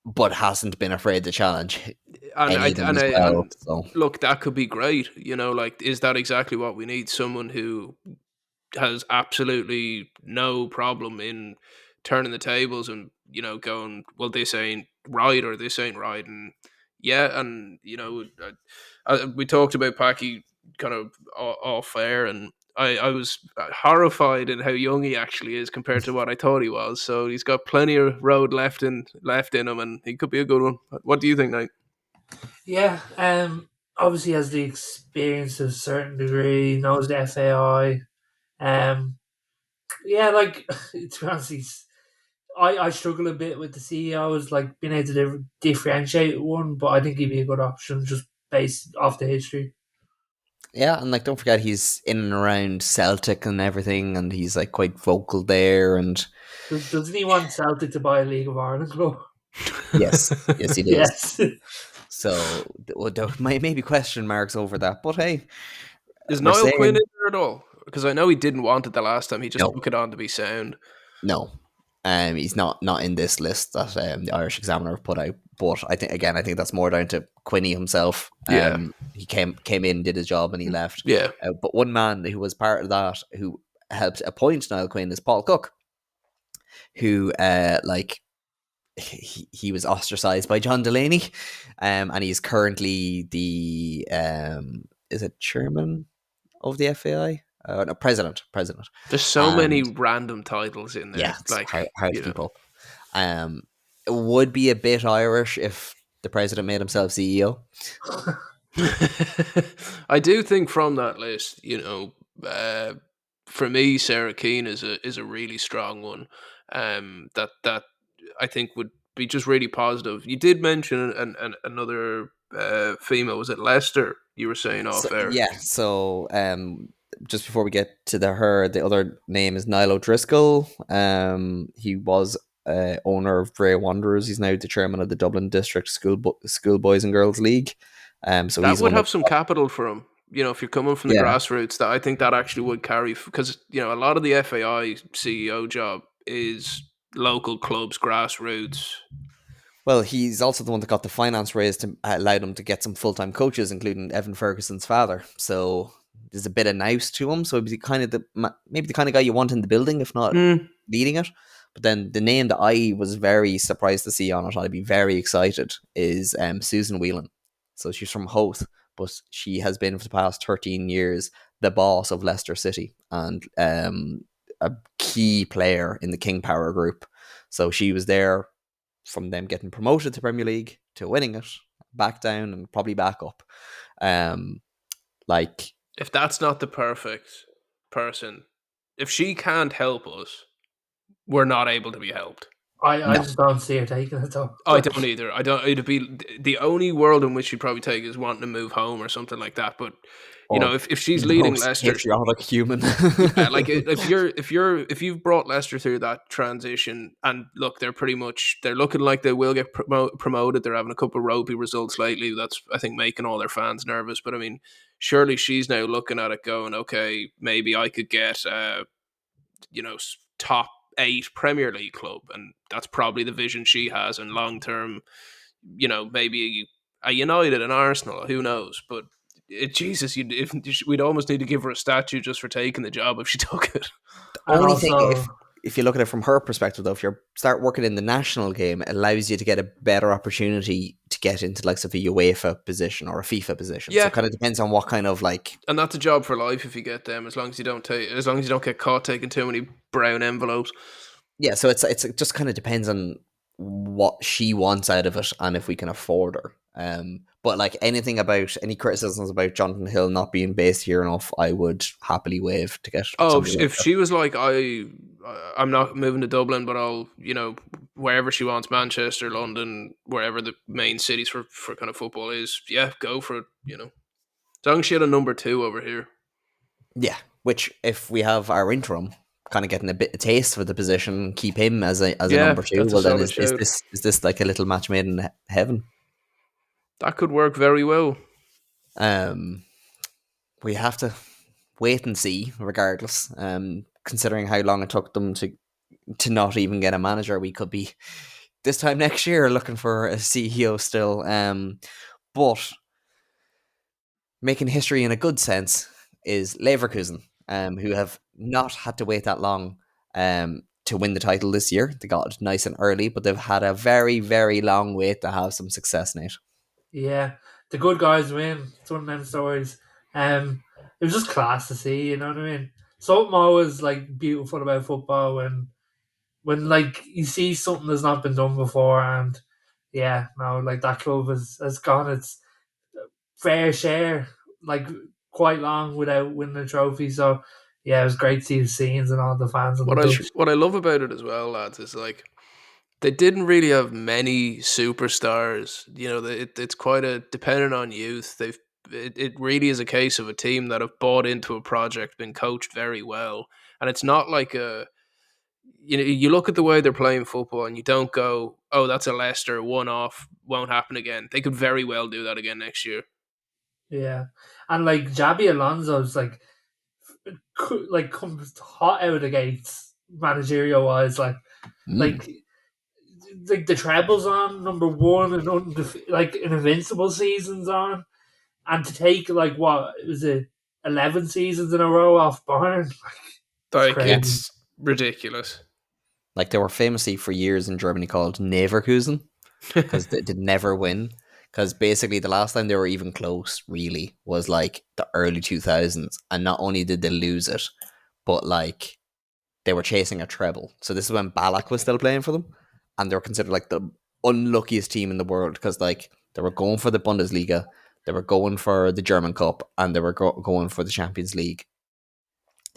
but hasn't been afraid to challenge any of them as well. So Look, that could be great. Like, is that exactly what we need? Someone who has absolutely no problem in turning the tables and going, well, this ain't right or this ain't right, and yeah, and we talked about Packy kind of off air, and I was horrified in how young he actually is compared to what I thought he was. So he's got plenty of road left in him, and he could be a good one. What do you think, Knight? Yeah, obviously has the experience to a certain degree, knows the FAI. Yeah, like to be honest, I struggle a bit with the CEOs, like being able to differentiate one, but I think he'd be a good option just based off the history. Yeah, and like don't forget he's in and around Celtic and everything, and he's like quite vocal there. And Doesn't he want Celtic to buy a League of Ireland club? yes, he does. Yes. So there might maybe question marks over that, but hey, Is we're Niall Quinn in saying there at all? Because I know he didn't want it the last time. He just no, took it on to be sound. no. He's not in this list that the Irish Examiner have put out. But I think that's more down to Quinny himself. Yeah, He came in, did his job, and he left. yeah. But one man who was part of that, who helped appoint Niall Quinn, is Paul Cook, who he was ostracized by John Delaney, and he's currently the is it chairman of the FAI? No, president, There's so many and random titles in there. yeah, it's Like, hard to keep up. It would be a bit Irish if the president made himself CEO. I do think from that list, for me, Sarah Keane is a really strong one. That I think would be just really positive. You did mention another female. Was it Lester? You were saying So off air. yeah, so just before we get to the other name is Niall O'Driscoll. He was owner of Bray Wanderers. He's now the chairman of the Dublin District School Boys and Girls League. So That he's would one of have some capital for him. If you're coming from the yeah. grassroots, that I think that actually would carry because a lot of the FAI CEO job is local clubs, grassroots. Well, he's also the one that got the finance raised to allow them to get some full time coaches, including Evan Ferguson's father. So there's a bit of nous to him. So he's kind of maybe the kind of guy you want in the building, if not Mm. leading it. But then the name that I was very surprised to see on it, I'd be very excited, is Susan Whelan. So she's from Howth, but she has been for the past 13 years the boss of Leicester City and a key player in the King Power group. So she was there from them getting promoted to Premier League to winning it, back down and probably back up. Um, like If that's not the perfect person, if she can't help us, we're not able to be helped. I no, just don't see her taking it though. I don't either. I don't. It'd be the only world in which she'd probably take is wanting to move home or something like that. But or if she's the leading most Leicester, patriotic human. yeah, like if you've brought Leicester through that transition, and look, they're looking like they will get promoted. They're having a couple of ropey results lately. That's I think making all their fans nervous. But I mean, surely she's now looking at it, going, okay, maybe I could get top 8 Premier League club, and that's probably the vision she has. And long term, maybe a United and Arsenal, who knows? But Jesus, we'd almost need to give her a statue just for taking the job if she took it. And Only thing, also, if you look at it from her perspective, though, if you start working in the national game, it allows you to get a better opportunity to get into like of a UEFA position or a FIFA position. So Yeah, it kind of depends on what kind of like. and that's a job for life if you get them, as long as you don't get caught taking too many brown envelopes. Yeah, so it just kind of depends on what she wants out of it and if we can afford her. But like anything about any criticisms about Jonathan Hill not being based here enough, I would happily waive to get Oh, somebody like if that. she was like, I'm not moving to Dublin, but I'll, wherever she wants, Manchester, London, wherever the main cities for kind of football is, yeah, go for it. As long as she had a number 2 over here. Yeah, which if we have our interim kind of getting a bit of taste for the position, keep him as a Yeah, number 2. that's a Well, then solid shout. is this like a little match made in heaven? That could work very well. Um, we have to wait and see, regardless. Considering how long it took them to not even get a manager, we could be this time next year looking for a CEO still. But making history in a good sense is Leverkusen, who have not had to wait that long to win the title this year. They got it nice and early, but they've had a very, very long wait to have some success, Nate. yeah, the good guys win. It's one of them stories. It was just class to see. You know what I mean? Something always like beautiful about football when like you see something that's not been done before, and yeah, no, like that club has gone its fair share, like quite long without winning a trophy. So yeah, it was great to see the scenes and all the fans on the pitch. What I love about it as well, lads, is like they didn't really have many superstars. It's quite a dependent on youth. They've it really is a case of a team that have bought into a project, been coached very well, and it's not like a you look at the way they're playing football and you don't go, oh, that's a Leicester one off, won't happen again. They could very well do that again next year. Yeah, and like Jabi Alonso's like comes hot out of the gates managerial wise, like like the trebles on number one and like an invincible season's on, and to take like what was it 11 seasons in a row off Bayern, it's Like crazy. Yeah. it's ridiculous. Like they were famously for years in Germany called Leverkusen because they did never win. Because basically the last time they were even close, really, was like the early 2000s, and not only did they lose it, but like they were chasing a treble. So this is when Ballack was still playing for them, and they were considered like the unluckiest team in the world because like they were going for the Bundesliga, they were going for the German Cup, and they were going for the Champions League.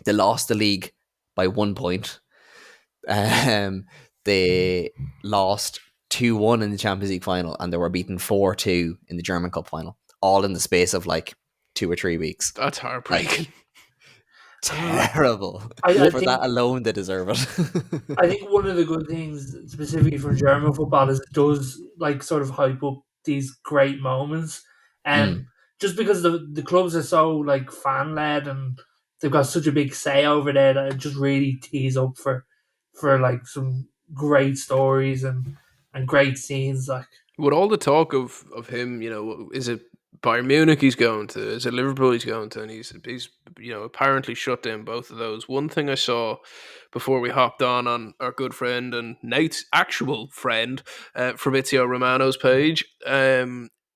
They lost the league by 1 point. They lost 2-1 in the Champions League final, and they were beaten 4-2 in the German Cup final, all in the space of like 2 or 3 weeks. That's heartbreaking. Like, terrible. I For think that alone, they deserve it. I think one of the good things, specifically for German football, is it does like sort of hype up these great moments, and Mm. just because the clubs are so like fan led and they've got such a big say over there, that it just really tees up for like some great stories and great scenes. Like, With all the talk of him, is it Bayern Munich he's going to? Is it Liverpool he's going to? And he's apparently shut down both of those. One thing I saw before we hopped on our good friend and Nate's actual friend, Fabrizio Romano's page,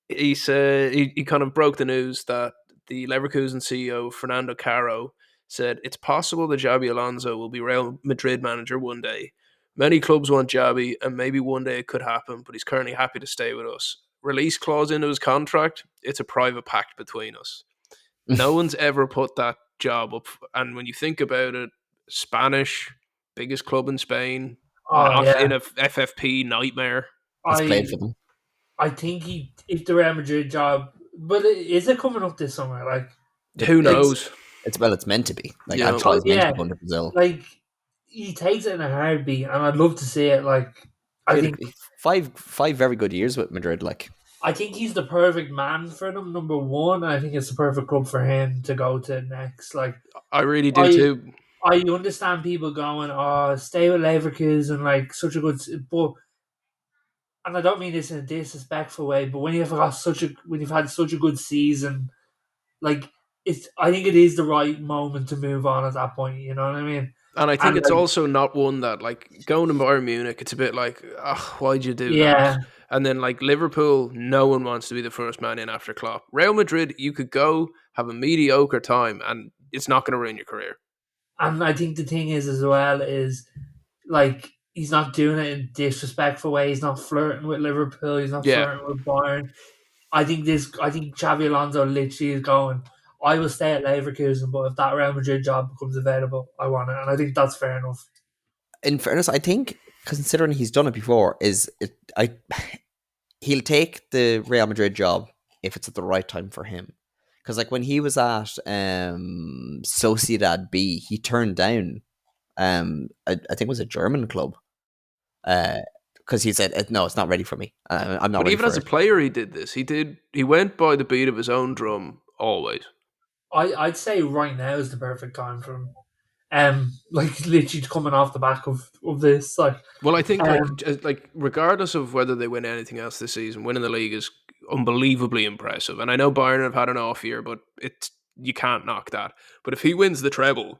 he said he kind of broke the news that the Leverkusen CEO Fernando Caro said it's possible that Xabi Alonso will be Real Madrid manager one day. Many clubs want Jabi, and maybe one day it could happen, but he's currently happy to stay with us. Release clause into his contract, it's a private pact between us. No one's ever put that job up. And when you think about it, Spanish, biggest club in Spain, oh not yeah, in a FFP nightmare. He's I played for them. I think if the Real Madrid job, but is it coming up this summer? Like, Who It's knows? well, it's meant to be. Like You know, oh Ancelotti's meant to yeah, be going to Brazil. like he takes it in a heartbeat, and I'd love to see it. Like, He I had think five very good years with Madrid. Like, I think he's the perfect man for them. Number one, I think it's the perfect club for him to go to next. Like, I really do I too. I understand people going, "Oh, stay with Leverkusen," like such a good, but and I don't mean this in a disrespectful way, but when you've had such a good season, like I think it is the right moment to move on at that point. You know what I mean? And I think And it's like, also not one that, like, going to Bayern Munich, it's a bit like, oh, why'd you do that? yeah, And then, like, Liverpool, no one wants to be the first man in after Klopp. Real Madrid, you could go have a mediocre time and it's not going to ruin your career. and I think the thing is as well is like he's not doing it in a disrespectful way. He's not flirting with Liverpool. He's not Yeah. flirting with Bayern. I think Xavi Alonso literally is going, I will stay at Leverkusen, but if that Real Madrid job becomes available, I want it. And I think that's fair enough. in fairness, I think considering he's done it before, he'll take the Real Madrid job if it's at the right time for him. Because like when he was at Sociedad B, he turned down I think it was a German club because he said no, it's not ready for me. I'm not But ready even for as a it. player, he did this. He went by the beat of his own drum always. I'd say right now is the perfect time for him. Like literally coming off the back of this, Well, I think um, like regardless of whether they win anything else this season, winning the league is unbelievably impressive. And I know Bayern have had an off year, but you can't knock that. But if he wins the treble,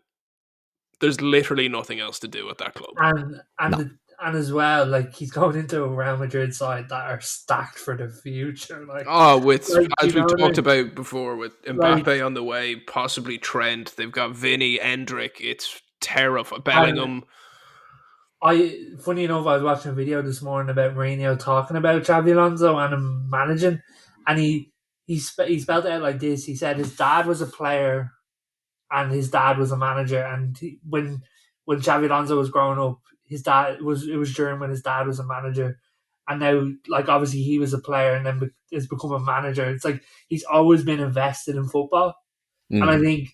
there's literally nothing else to do at that club. and No. and as well, like he's going into a Real Madrid side that are stacked for the future. Oh, with You as we've know, talked about before, with like Mbappe on the way, possibly Trent. They've got Vinny, Endrick. It's terrifying. and Bellingham. funny enough, I was watching a video this morning about Mourinho talking about Xabi Alonso and him managing, and he spelled it out like this. He said his dad was a player and his dad was a manager, and when Xabi Alonso was growing up, his dad was it was during when his dad was a manager, and now like obviously he was a player and then has become a manager. It's like he's always been invested in football, and Mm.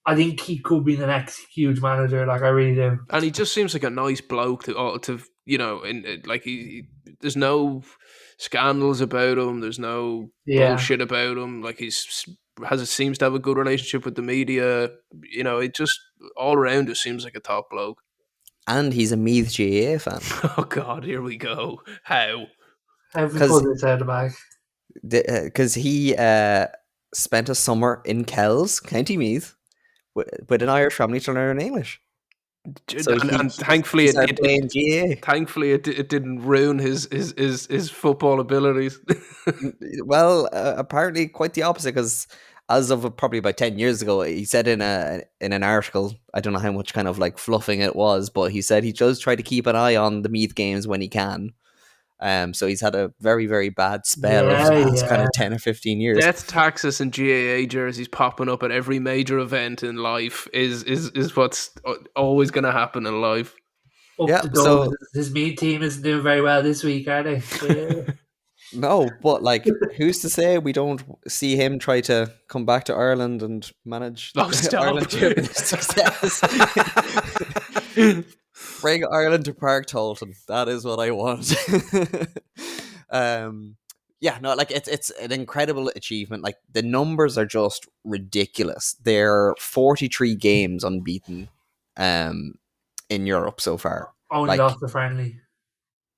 I think he could be the next huge manager. Like I really do. And he just seems like a nice bloke to like there's no scandals about him. There's no Yeah, bullshit about him. Like seems to have a good relationship with the media. It just all around it seems like a top bloke. And he's a Meath GAA fan. Oh God, here we go. How? every Because put his head back. he spent a summer in Kells, County Meath, with an Irish family to learn English. So And he thankfully started playing GAA. thankfully it didn't ruin his football abilities. Well, apparently quite the opposite, because as of probably about 10 years ago, he said in an article, I don't know how much kind of like fluffing it was, but he said he does try to keep an eye on the Meath games when he can. So he's had a very, very bad spell over Yeah, the past kind yeah. of 10 or 15 years. Death taxes and GAA jerseys popping up at every major event in life is what's always going to happen in life. Up Yeah, the Dubs. so His Meath team isn't doing very well this week, are they? Yeah. no, but like, who's to say we don't see him try to come back to Ireland and manage Oh, stop. Ireland to a bit of success? Bring Ireland to Park Tolton. That is what I want. Yeah, no, like it's an incredible achievement. Like the numbers are just ridiculous. They're 43 games unbeaten, in Europe so far. Only Like, lost the friendly.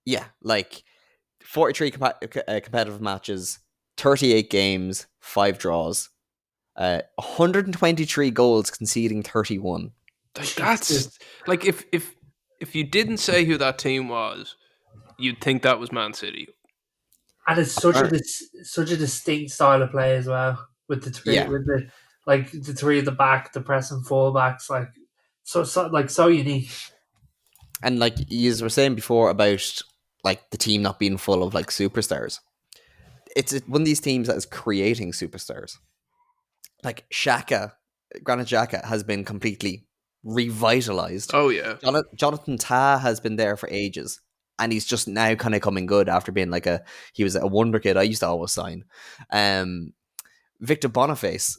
yeah, like 43 competitive matches, 38 games, 5 draws, 123 goals, conceding 31. Like, Jesus. that's like if you didn't say who that team was, you'd think that was Man City. And it's such a distinct style of play as well. With the three, Yeah. with the three at the back, the pressing fullbacks, like so unique. And like you were saying before about like the team not being full of like superstars, it's one of these teams that is creating superstars. Like Granit Xhaka has been completely revitalized. Oh yeah. Jonathan Tah has been there for ages, and he's just now kind of coming good after being he was a wonder kid I used to always sign. Victor Boniface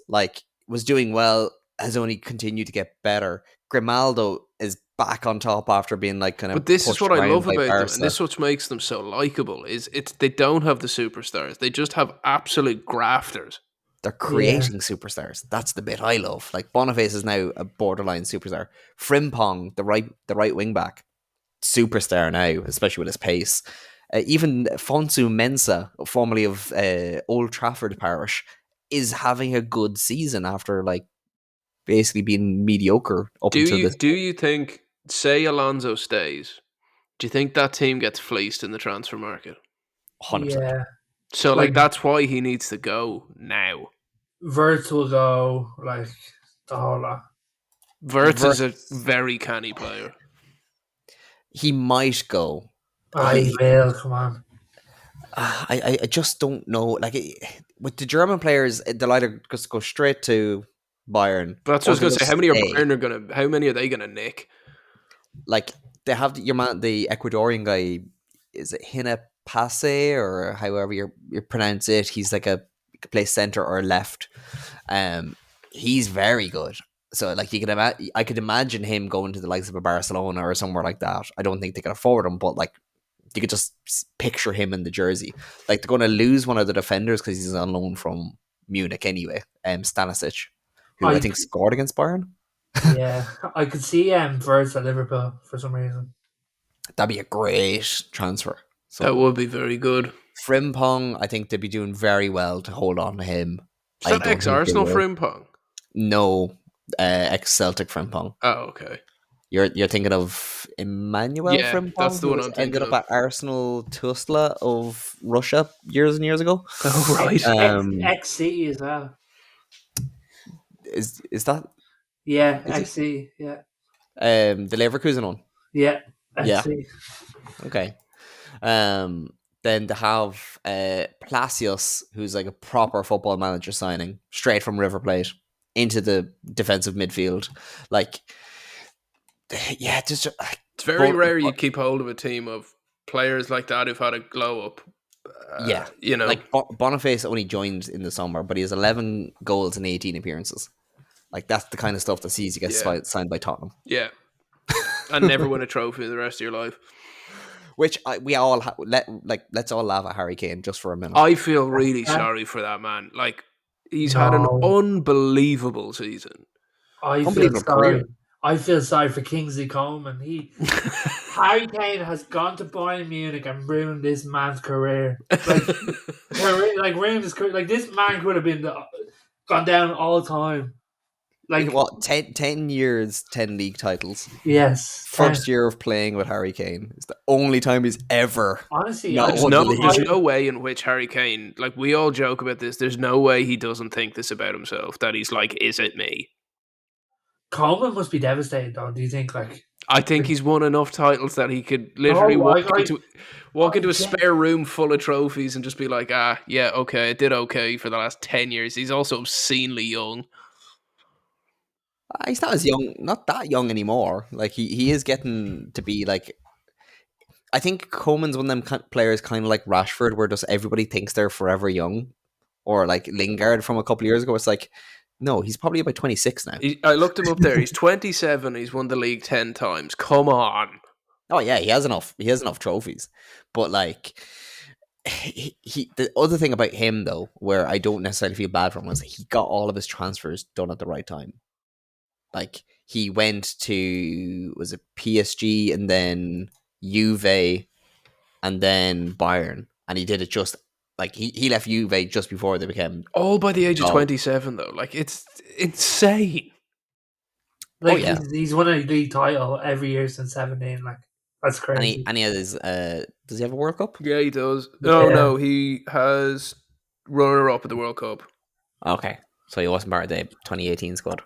was doing well, has only continued to get better. Grimaldo is back on top after being kind of But this is pushed what I around love by about them, and Barca. this is what makes them so likable. They don't have the superstars; they just have absolute grafters. They're creating superstars. That's the bit I love. Like Boniface is now a borderline superstar. Frimpong, the right wing back, superstar now, especially with his pace. Even Fonsu Mensah, formerly of Old Trafford Parish, is having a good season after basically being mediocre up Do until you this do you think, say Alonso stays, do you think that team gets fleeced in the transfer market? 100%. Yeah, So like that's why he needs to go now. Wirtz will go like the whole lot. Wirtz is a Wirtz, very canny player. he might go. I will. Come on. I just don't know. With the German players, they'll either just go straight to Bayern, But that's what I or was going they'll to say. stay. How many are they going to nick? Like they have your man, the Ecuadorian guy. Is it Hina Passe or however you pronounce it? He's he could play center or left. He's very good. So you can I could imagine him going to the likes of a Barcelona or somewhere like that. I don't think they can afford him, but you could just picture him in the jersey. They're going to lose one of the defenders because he's on loan from Munich anyway. Stanisic, who I think scored against Bayern. Yeah, I could see Wirtz at Liverpool for some reason. That'd be a great transfer. So That would be very good. Frimpong, I think they'd be doing very well to hold on to him. Is I that don't think they ex-Arsenal will. Frimpong? No, ex-Celtic Frimpong. Oh, okay. You're thinking of Emmanuel Yeah, Frimpong, that's the who one I'm ended thinking up of. at Arsenal Tuzla of Russia years and years ago. Oh, right. Ex City as well. Is that Yeah, is it ex City. Yeah, the Leverkusen one? yeah, ex Yeah. City. Okay. Then to have Palacios, who's a proper football manager signing straight from River Plate into the defensive midfield, yeah, just It's very but, rare you keep hold of a team of players like that who've had a glow up. Yeah, You know, like Boniface only joined in the summer, but he has 11 goals in 18 appearances. Like that's the kind of stuff that sees you get Yeah. signed by Tottenham. yeah, and never win a trophy the rest of your life. Which we all let's all laugh at Harry Kane just for a minute. I feel really Yeah. sorry for that man. Like, he's had an No, unbelievable season. I feel Unbelievable sorry. career. I feel sorry for Kingsley Coman. Harry Kane has gone to Bayern Munich and ruined this man's career. Ruined his career. Like, this man could have been gone down all time. Like, What 10 years, 10 league titles. yes, 10. First year of playing with Harry Kane. It's the only time he's ever Honestly, not There's won no, the league. there's no way in which Harry Kane, like, we all joke about this, there's no way he doesn't think this about himself, that he's like, is it me? Coleman must be devastated, though. Do you think? Like, I think he's won enough titles that he could literally Oh, walk into a yeah. spare room full of trophies and just be like, yeah, okay, I did okay for the last 10 years. He's also obscenely young. He's not as young, not that young anymore. Like he is getting to be like. I think Coleman's one of them players, kind of like Rashford, where just everybody thinks they're forever young, or like Lingard from a couple of years ago. It's like, no, he's probably about 26 now. I looked him up there. He's 27. He's won the league 10 times. Come on. Oh yeah, he has enough. He has enough trophies, but like. The other thing about him though, where I don't necessarily feel bad for him, was he got all of his transfers done at the right time. Like he went to was it PSG and then Juve and then Bayern, and he did it just like he left Juve just before they became All by the age of Oh. 27, though. Like, it's insane. like yeah. he's won a league title every year since 17. Like, that's and crazy. he has his does he have a World Cup? Yeah, he does. Yeah. No, he has runner-up at the World Cup. Okay, so he wasn't part of the 2018 squad.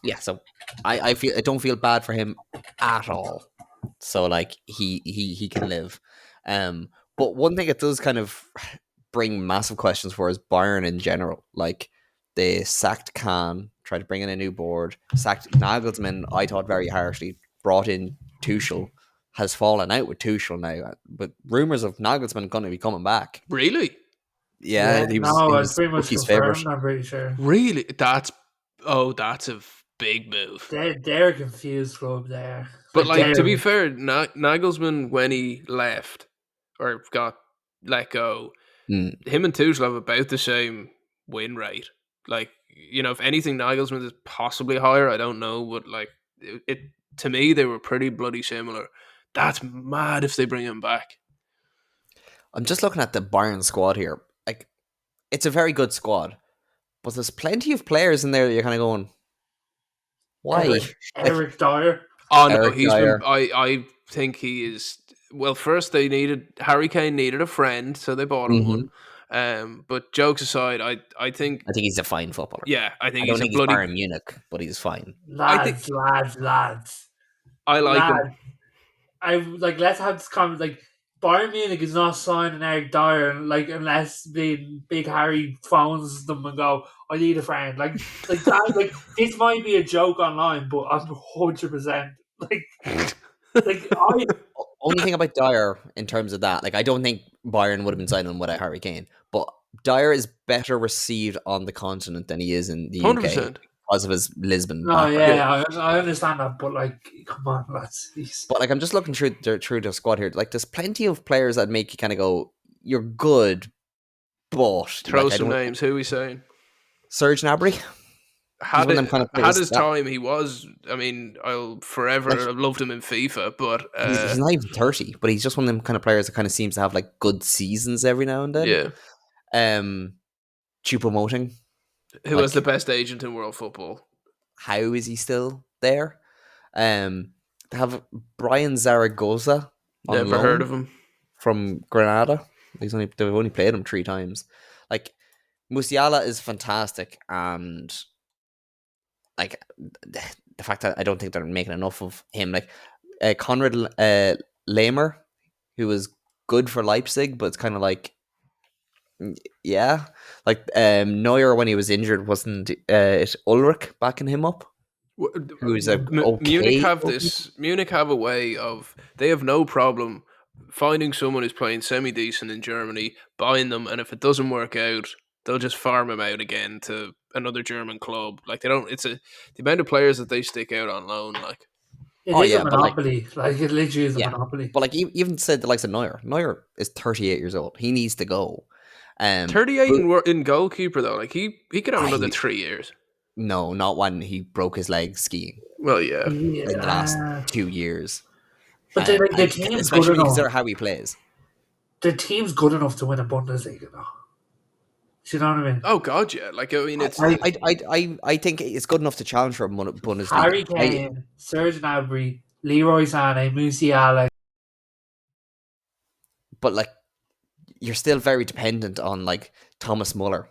Yeah, so I don't feel bad for him at all. So like he can live. But one thing it does kind of bring massive questions for is Bayern in general. Like they sacked Kahn, tried to bring in a new board, sacked Nagelsmann, I thought very harshly, brought in Tuchel, has fallen out with Tuchel now. But rumors of Nagelsmann going to be coming back. Really? Yeah, he it's was pretty much Bookie's confirmed. favorite. I'm pretty sure. Really? That's a big move. They're a confused club there. But, like, to be they're- fair, Nagelsmann, when he left or got let go, Mm. him and Tuchel have about the same win rate. Like, you know, if anything, Nagelsmann is possibly higher. I don't know, but like it to me, they were pretty bloody similar. That's mad if they bring him back. I'm just looking at the Bayern squad here. Like, it's a very good squad, but there's plenty of players in there that you're kind of going, why? Eric Dyer. Oh no, Eric he's Dyer. been. I think he is. Well, first Harry Kane needed a friend, so they bought him one. But jokes aside, I think I think he's a fine footballer. yeah, I think I don't he's a think he's bloody. Bayern Munich, but he's fine. Lads. I like him. Lads. I like. Let's have this comment. Like, Bayern Munich is not signing Eric Dyer, like, unless Big Harry phones them and go, "I need a friend." Like that. Like, this might be a joke online, but I'm 100% like I. Only thing about Dyer in terms of that, like I don't think Bayern would have been signing him without Harry Kane, but Dyer is better received on the continent than he is in the 100%. UK because of his Lisbon No, background. yeah, I understand that, but like, come on, lads. But like, I'm just looking through the squad here. Like, there's plenty of players that make you kind of go, "You're good," but Throw like, some names. Who are we saying? Serge Gnabry Had one of them kind of had players his that- time. He was. I mean, I'll forever have loved him in FIFA. But he's not even 30, but he's just one of them kind of players that kind of seems to have like good seasons every now and then. yeah, Choupo-Moting, who like- was the best agent in world football? how is he still there? They have Brian Zaragoza on Never loan heard of him. from Granada. They've only played him 3 times. Like, Musiala is fantastic, and like the fact that I don't think they're making enough of him. Like Konrad Lehmer, who was good for Leipzig, but it's kind of like, like Neuer when he was injured, wasn't it Ulrich backing him up? who's a Munich okay. have this. Munich have a way of they have no problem finding someone who's playing semi decent in Germany, buying them, and if it doesn't work out, they'll just farm him out again to another German club. Like they don't. It's the amount of players that they stick out on loan. Like It Oh is a yeah, but like monopoly. Like it literally is a yeah, monopoly. but like even said the likes of Neuer. Neuer is 38 years old. He needs to go. 38 But in goalkeeper though. Like he could have another he 3 years. no, not when he broke his leg skiing Well, yeah. in the last Yeah, 2 years. but then like the And team's good especially when you enough. consider how he plays. The team's good enough to win a Bundesliga, though. Do you know what I mean? Oh God, yeah. Like I mean, it's Like I think it's good enough to challenge for a Bundesliga. Harry Kane, Serge Gnabry, Leroy Sané, Musiala. But like you're still very dependent on like Thomas Muller,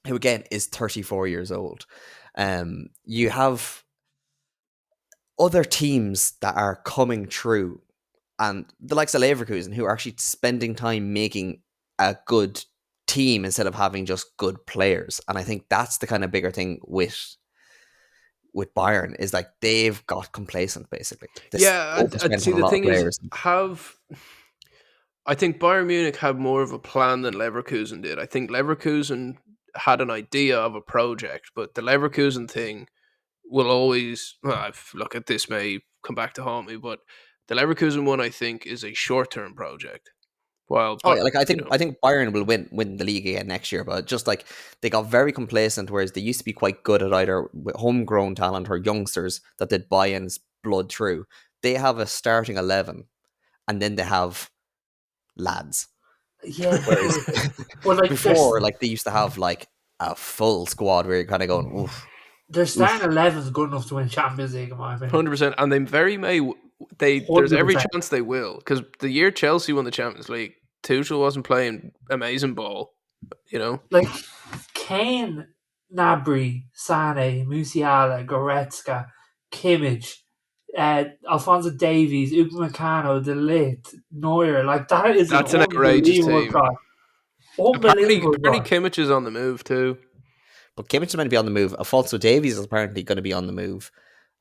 who again is 34 years old. You have other teams that are coming through, and the likes of Leverkusen, who are actually spending time making a good team instead of having just good players. And I think that's the kind of bigger thing with Bayern is like they've got complacent basically. This yeah. I overspent see. on a The lot of thing is, players. I think Bayern Munich had more of a plan than Leverkusen did. I think Leverkusen had an idea of a project, but the Leverkusen thing will always. Well, look at this may come back to haunt me, but the Leverkusen one I think is a short term project. While, Oh but yeah, like I think Bayern will win the league again next year, but just like they got very complacent, whereas they used to be quite good at either with homegrown talent or youngsters that did Bayern's blood through. They have a starting 11, and then they have lads. Yeah, Whereas but like before, like they used to have like a full squad where you're kind of going, oof, their oof. starting 11 is good enough to win Champions League, in my opinion. 100%, and they very may there's every 100%. chance they will because the year Chelsea won the Champions League, Tuchel wasn't playing amazing ball. You know, Like Kane, Gnabry, Sané, Musiala, Goretzka, Kimmich, Alfonso Davies, Upamecano, De Ligt, Neuer. Like that is an that's an outrageous unbelievable team. squad. Apparently, Unbelievable apparently squad. Kimmich is on the move too. But Kimmich is meant to be on the move. Alfonso Davies is apparently going to be on the move.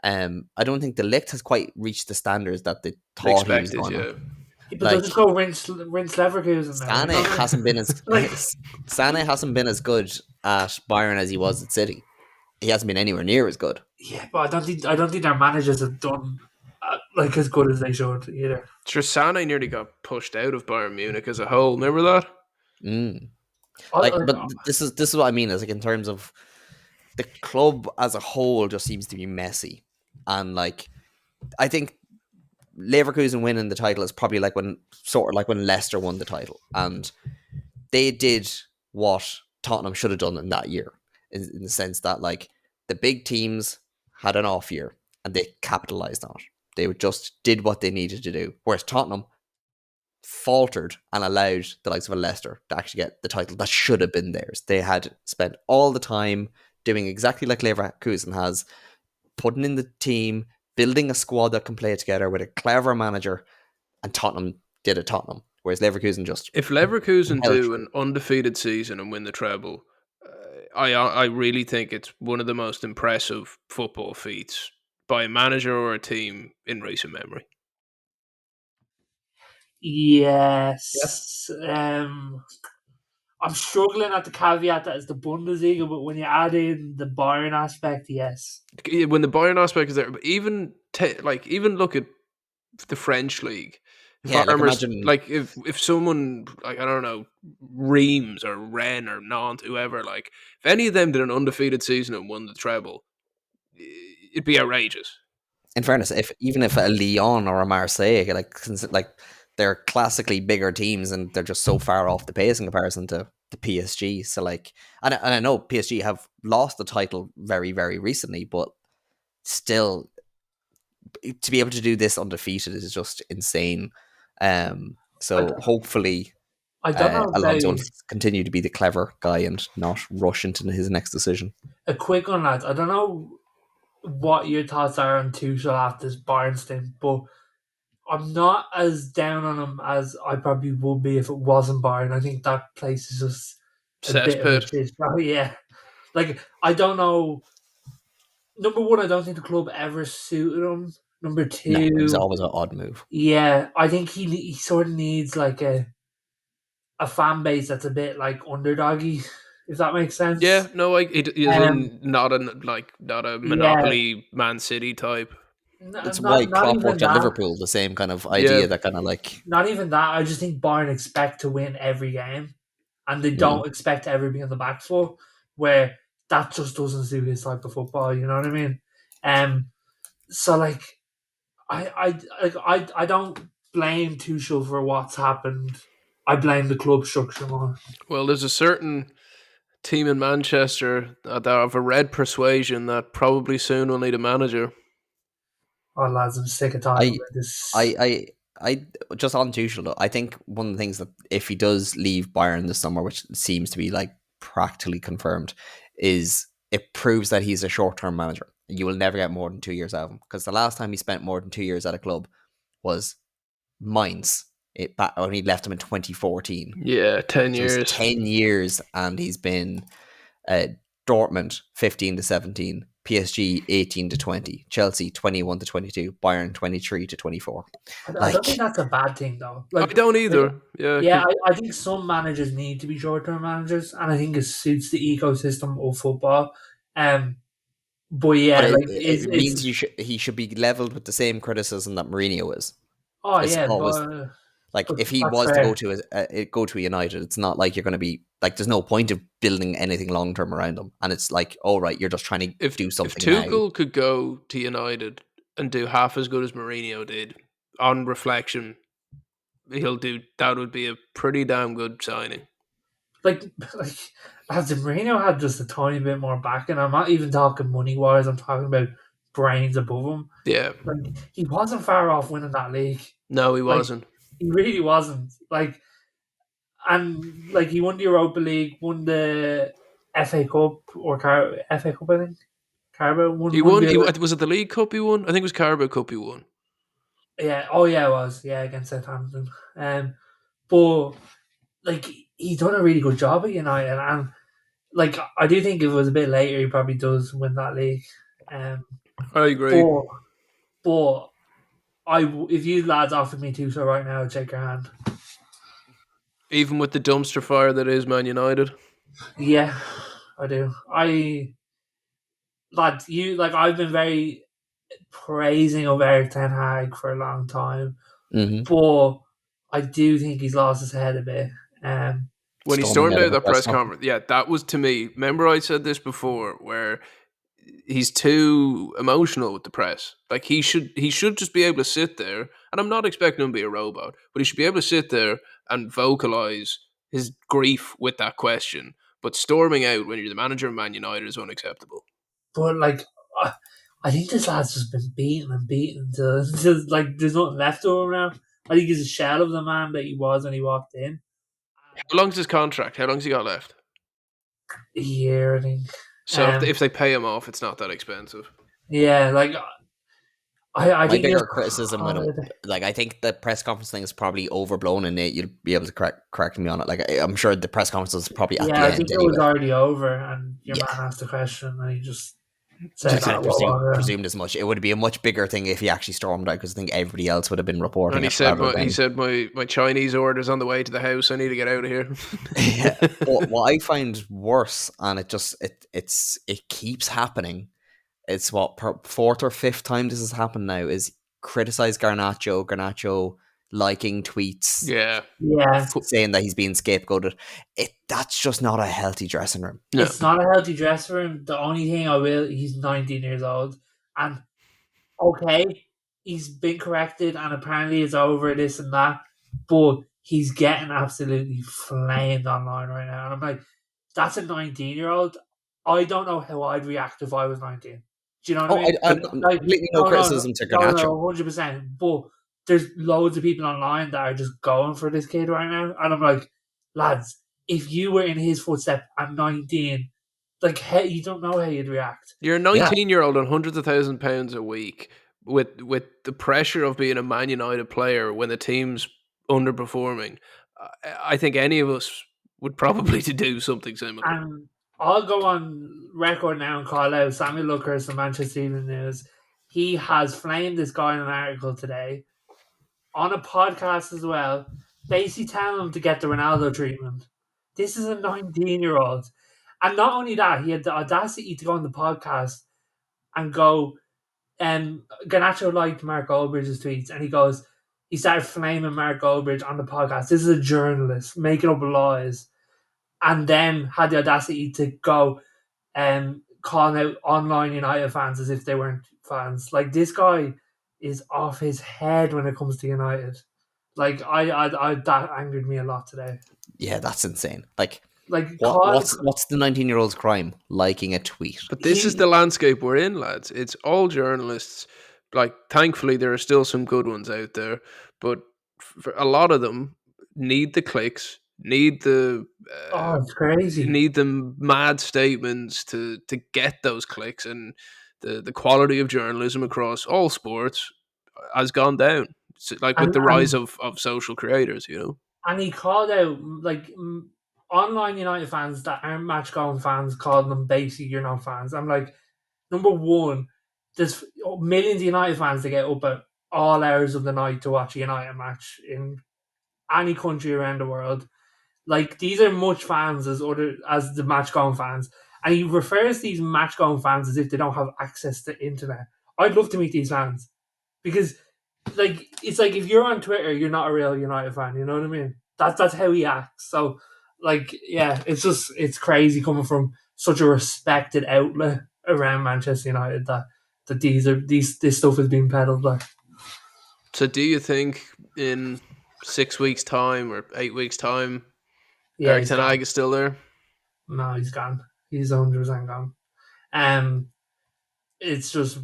I don't think the Ligt has quite reached the standards that they thought he was Expected, going to. yeah. But they'll Like just go rinse Leverkusen now. You know Sane what I mean? hasn't been as Like Sane hasn't been as good at Bayern as he was at City. He hasn't been anywhere near as good. yeah, but I don't think their managers have done like as good as they should either. Sane nearly got pushed out of Bayern Munich as a whole. Remember that? Mm. I, Like, I, but this is what I mean. Is like in terms of the club as a whole, just seems to be messy, and like I think Leverkusen winning the title is probably like when Leicester won the title, and they did what Tottenham should have done in that year, in the sense that like the big teams had an off year and they capitalized on it. They just did what they needed to do, whereas Tottenham faltered and allowed the likes of a Leicester to actually get the title that should have been theirs. They had spent all the time doing exactly like Leverkusen has, putting in the team, building a squad that can play together with a clever manager, and Tottenham did it Tottenham. Whereas Leverkusen just If Leverkusen held do through. an undefeated season and win the treble, I really think it's one of the most impressive football feats by a manager or a team in recent memory. Yes. yes. I'm struggling at the caveat that it's the Bundesliga, but when you add in the Bayern aspect, yes. When the Bayern aspect is there, but even even look at the French league. Yeah, like Farmers imagine like if someone like I don't know Reims or Rennes or Nantes, whoever, like if any of them did an undefeated season and won the treble, it'd be outrageous. in fairness, if a Lyon or a Marseille, like they're classically bigger teams and they're just so far off the pace in comparison to the PSG. So like, and I know PSG have lost the title very very recently, but still, to be able to do this undefeated is just insane. I, So hopefully, I don't know Alonso will about continue to be the clever guy and not rush into his next decision. a quick one, lads. I don't know what your thoughts are on Tuchel after this Bayern stint, but I'm not as down on him as I probably would be if it wasn't Bayern. I think that place is just a bit of a Cesspit. shit show. Yeah, like I don't know. number one, I don't think the club ever suited him. Number No, it was two, always an odd move. yeah, I think he sort of needs like a fan base that's a bit like underdoggy, if that makes Yeah, sense. no, it is Um, in not a yeah, monopoly Man City type. It's why not Klopp even worked at that. Liverpool, the same kind of Yeah, idea that kind of like, Not even that. I just think Bayern expect to win every game, and they mm, don't expect to ever be on the back foot. Where that just doesn't suit his type of football. You know what I mean? Um. So like, I don't blame Tuchel for what's happened. I blame the club structure more. well, there's a certain team in Manchester that are of a red persuasion that probably soon will need a manager. Oh lads, I'm sick of talking I, about this. I, I, I just on Tuchel though. I think one of the things that if he does leave Bayern this summer, which seems to be like practically confirmed, is it proves that he's a short-term manager. You will never get more than 2 years out of him because the last time he spent more than 2 years at a club was Mainz. It back when he left him in 2014. Yeah, 10 So it's years. 10 years, and he's been uh, Dortmund 15 to 17, PSG 18 to 20, Chelsea 21 to 22, Bayern 23 to 24. I don't think Like, that's a bad thing though. I Like, don't either. Yeah, yeah, because I think some managers need to be short term managers, and I think it suits the ecosystem of football. Um, but but yeah, it, like it it's means he should be leveled with the same criticism that Mourinho is. oh It's yeah, always like but if he that's was to fair. go to a United, it's not like you're going to be like. There's no point of building anything long term around him, and it's like, all right, you're just trying to do if something now. Tuchel could go to United and do half as good as Mourinho did, on reflection, he'll do that. Would be a pretty damn good signing. Like like as if Mourinho had just a tiny bit more backing. I'm not even talking money wise. I'm talking about brains above him. Yeah, Like he wasn't far off winning that league. no, he Like wasn't. he really wasn't. Like and like he won the Europa League, won the FA Cup or FA Cup, I think. Carabao He won won. the Was it the League Cup he won? I think it was Carabao Cup he won. yeah. Oh yeah, it was yeah against Southampton. But like he done a really good job at United, and like I do think if it was a bit later, he probably does win that league. Um, I agree. but but if you lads offered me two so right now, I'd shake your hand. Even with the dumpster fire that is Man United. Yeah, I do. Lad, you like I've been very praising of Eric Ten Hag for a long time, Mm-hmm. but I do think he's lost his head a bit. When he Storming stormed out out of of a that press press conference. conference, yeah, that was to me. Remember, I said this before, where he's too emotional with the press. Like he should just be able to sit there, and I'm not expecting him to be a robot, but he should be able to sit there and vocalize his grief with that question. But storming out when you're the manager of Man United is unacceptable. But like, I think this lad's just been beaten and beaten until just like there's nothing left of him now. I think he's a shell of the man that he was when he walked in. How long's his contract? How long's he got left? A year, I think. So Um, if they pay him off, it's not that expensive. yeah, like I My think it's bigger criticism when hard. like I think the press conference thing is probably overblown, and Nate, you'll be able to correct me on it. Like I'm sure the press conference was probably at Yeah, the I think end it was anyway. already over, and your Yeah, man asked the question, and he just said, just "Ah, presumed as much. It would be a much bigger thing if he actually stormed out because I think everybody else would have been And reporting he it said, rather he than. said, my Chinese order's on the way to the house. I need to get out of here. Yeah, but what I find worse, and it keeps happening. It's what fourth or fifth time this has happened now. Is criticize Garnacho. Garnacho liking tweets Yeah. yeah." saying that he's being scapegoated. That's just not a healthy dressing room. No. It's not a healthy dress for him. The only thing I will, he's 19 years old, and okay, he's been corrected and apparently it's over this and that, but he's getting absolutely flamed online right now. And I'm like, that's a 19-year-old. I don't know how I'd react if I was 19. Do you know what I Oh, mean? I And completely Like, no no, criticism to no, Garnacho. no, 100%. But there's loads of people online that are just going for this kid right now. And I'm like, lads, if you were in his footstep at 19, like, hey, you don't know how you'd react. you're a Yeah, 19-year-old on hundreds of £1,000s a week with the pressure of being a Man United player when the team's underperforming. I think any of us would probably to do something similar. And I'll go on record now and call out Samuel Luckhurst from Manchester Evening News. He has flamed this guy in an article today on a podcast as well, basically telling him to get the Ronaldo treatment. This is a 19-year-old. And not only that, he had the audacity to go on the podcast and go, Garnacho liked Mark Goldbridge's tweets, and he started flaming Mark Goldbridge on the podcast. This is a journalist making up lies, and then had the audacity to go calling out online United fans as if they weren't fans. Like, this guy is off his head when it comes to United. Like, I that angered me a lot today. Yeah, that's insane. Like, Like, what's the 19-year-old's crime? Liking a tweet. But this is the landscape we're in, lads. It's all journalists. Like, thankfully, there are still some good ones out there, but for a lot of them need the clicks, need the it's crazy. need the mad statements to get those clicks, and the quality of journalism across all sports has gone down. So, like with the rise of social creators, you know. And he called out, like, online United fans that aren't match going fans, called them basically you're not fans. I'm like, number one, there's millions of United fans that get up at all hours of the night to watch a United match in any country around the world. Like, these are much fans as the match going fans. And he refers to these match going fans as if they don't have access to internet. I'd love to meet these fans. Because, like, it's like if you're on Twitter, you're not a real United fan, you know what I mean? That's how he acts. So, like, yeah, it's crazy coming from such a respected outlet around Manchester United that this stuff is being peddled there. So do you think in 6 weeks' time or 8 weeks' time, Yeah, Erik ten Hag is still there? No, he's gone. He's 100% gone. It's just,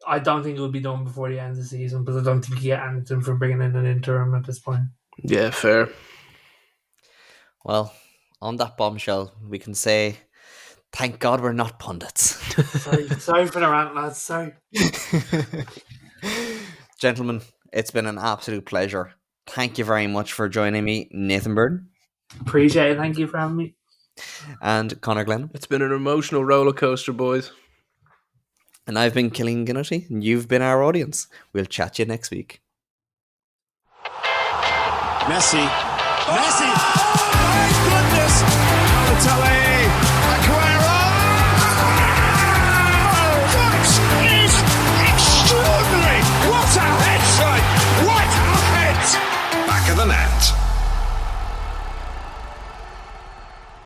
I don't think it will be done before the end of the season, but I don't think you get anything from bringing in an interim at this point. Yeah, fair. Well, on that bombshell, we can say, thank God we're not pundits. Sorry for the rant, lads. Sorry. Gentlemen, it's been an absolute pleasure. Thank you very much for joining me, Nathan Byrne. Appreciate it. Thank you for having me. And Conor Glenn. It's been an emotional roller coaster, boys. And I've been Killian Ginnity, and you've been our audience. We'll chat you next week. Messi.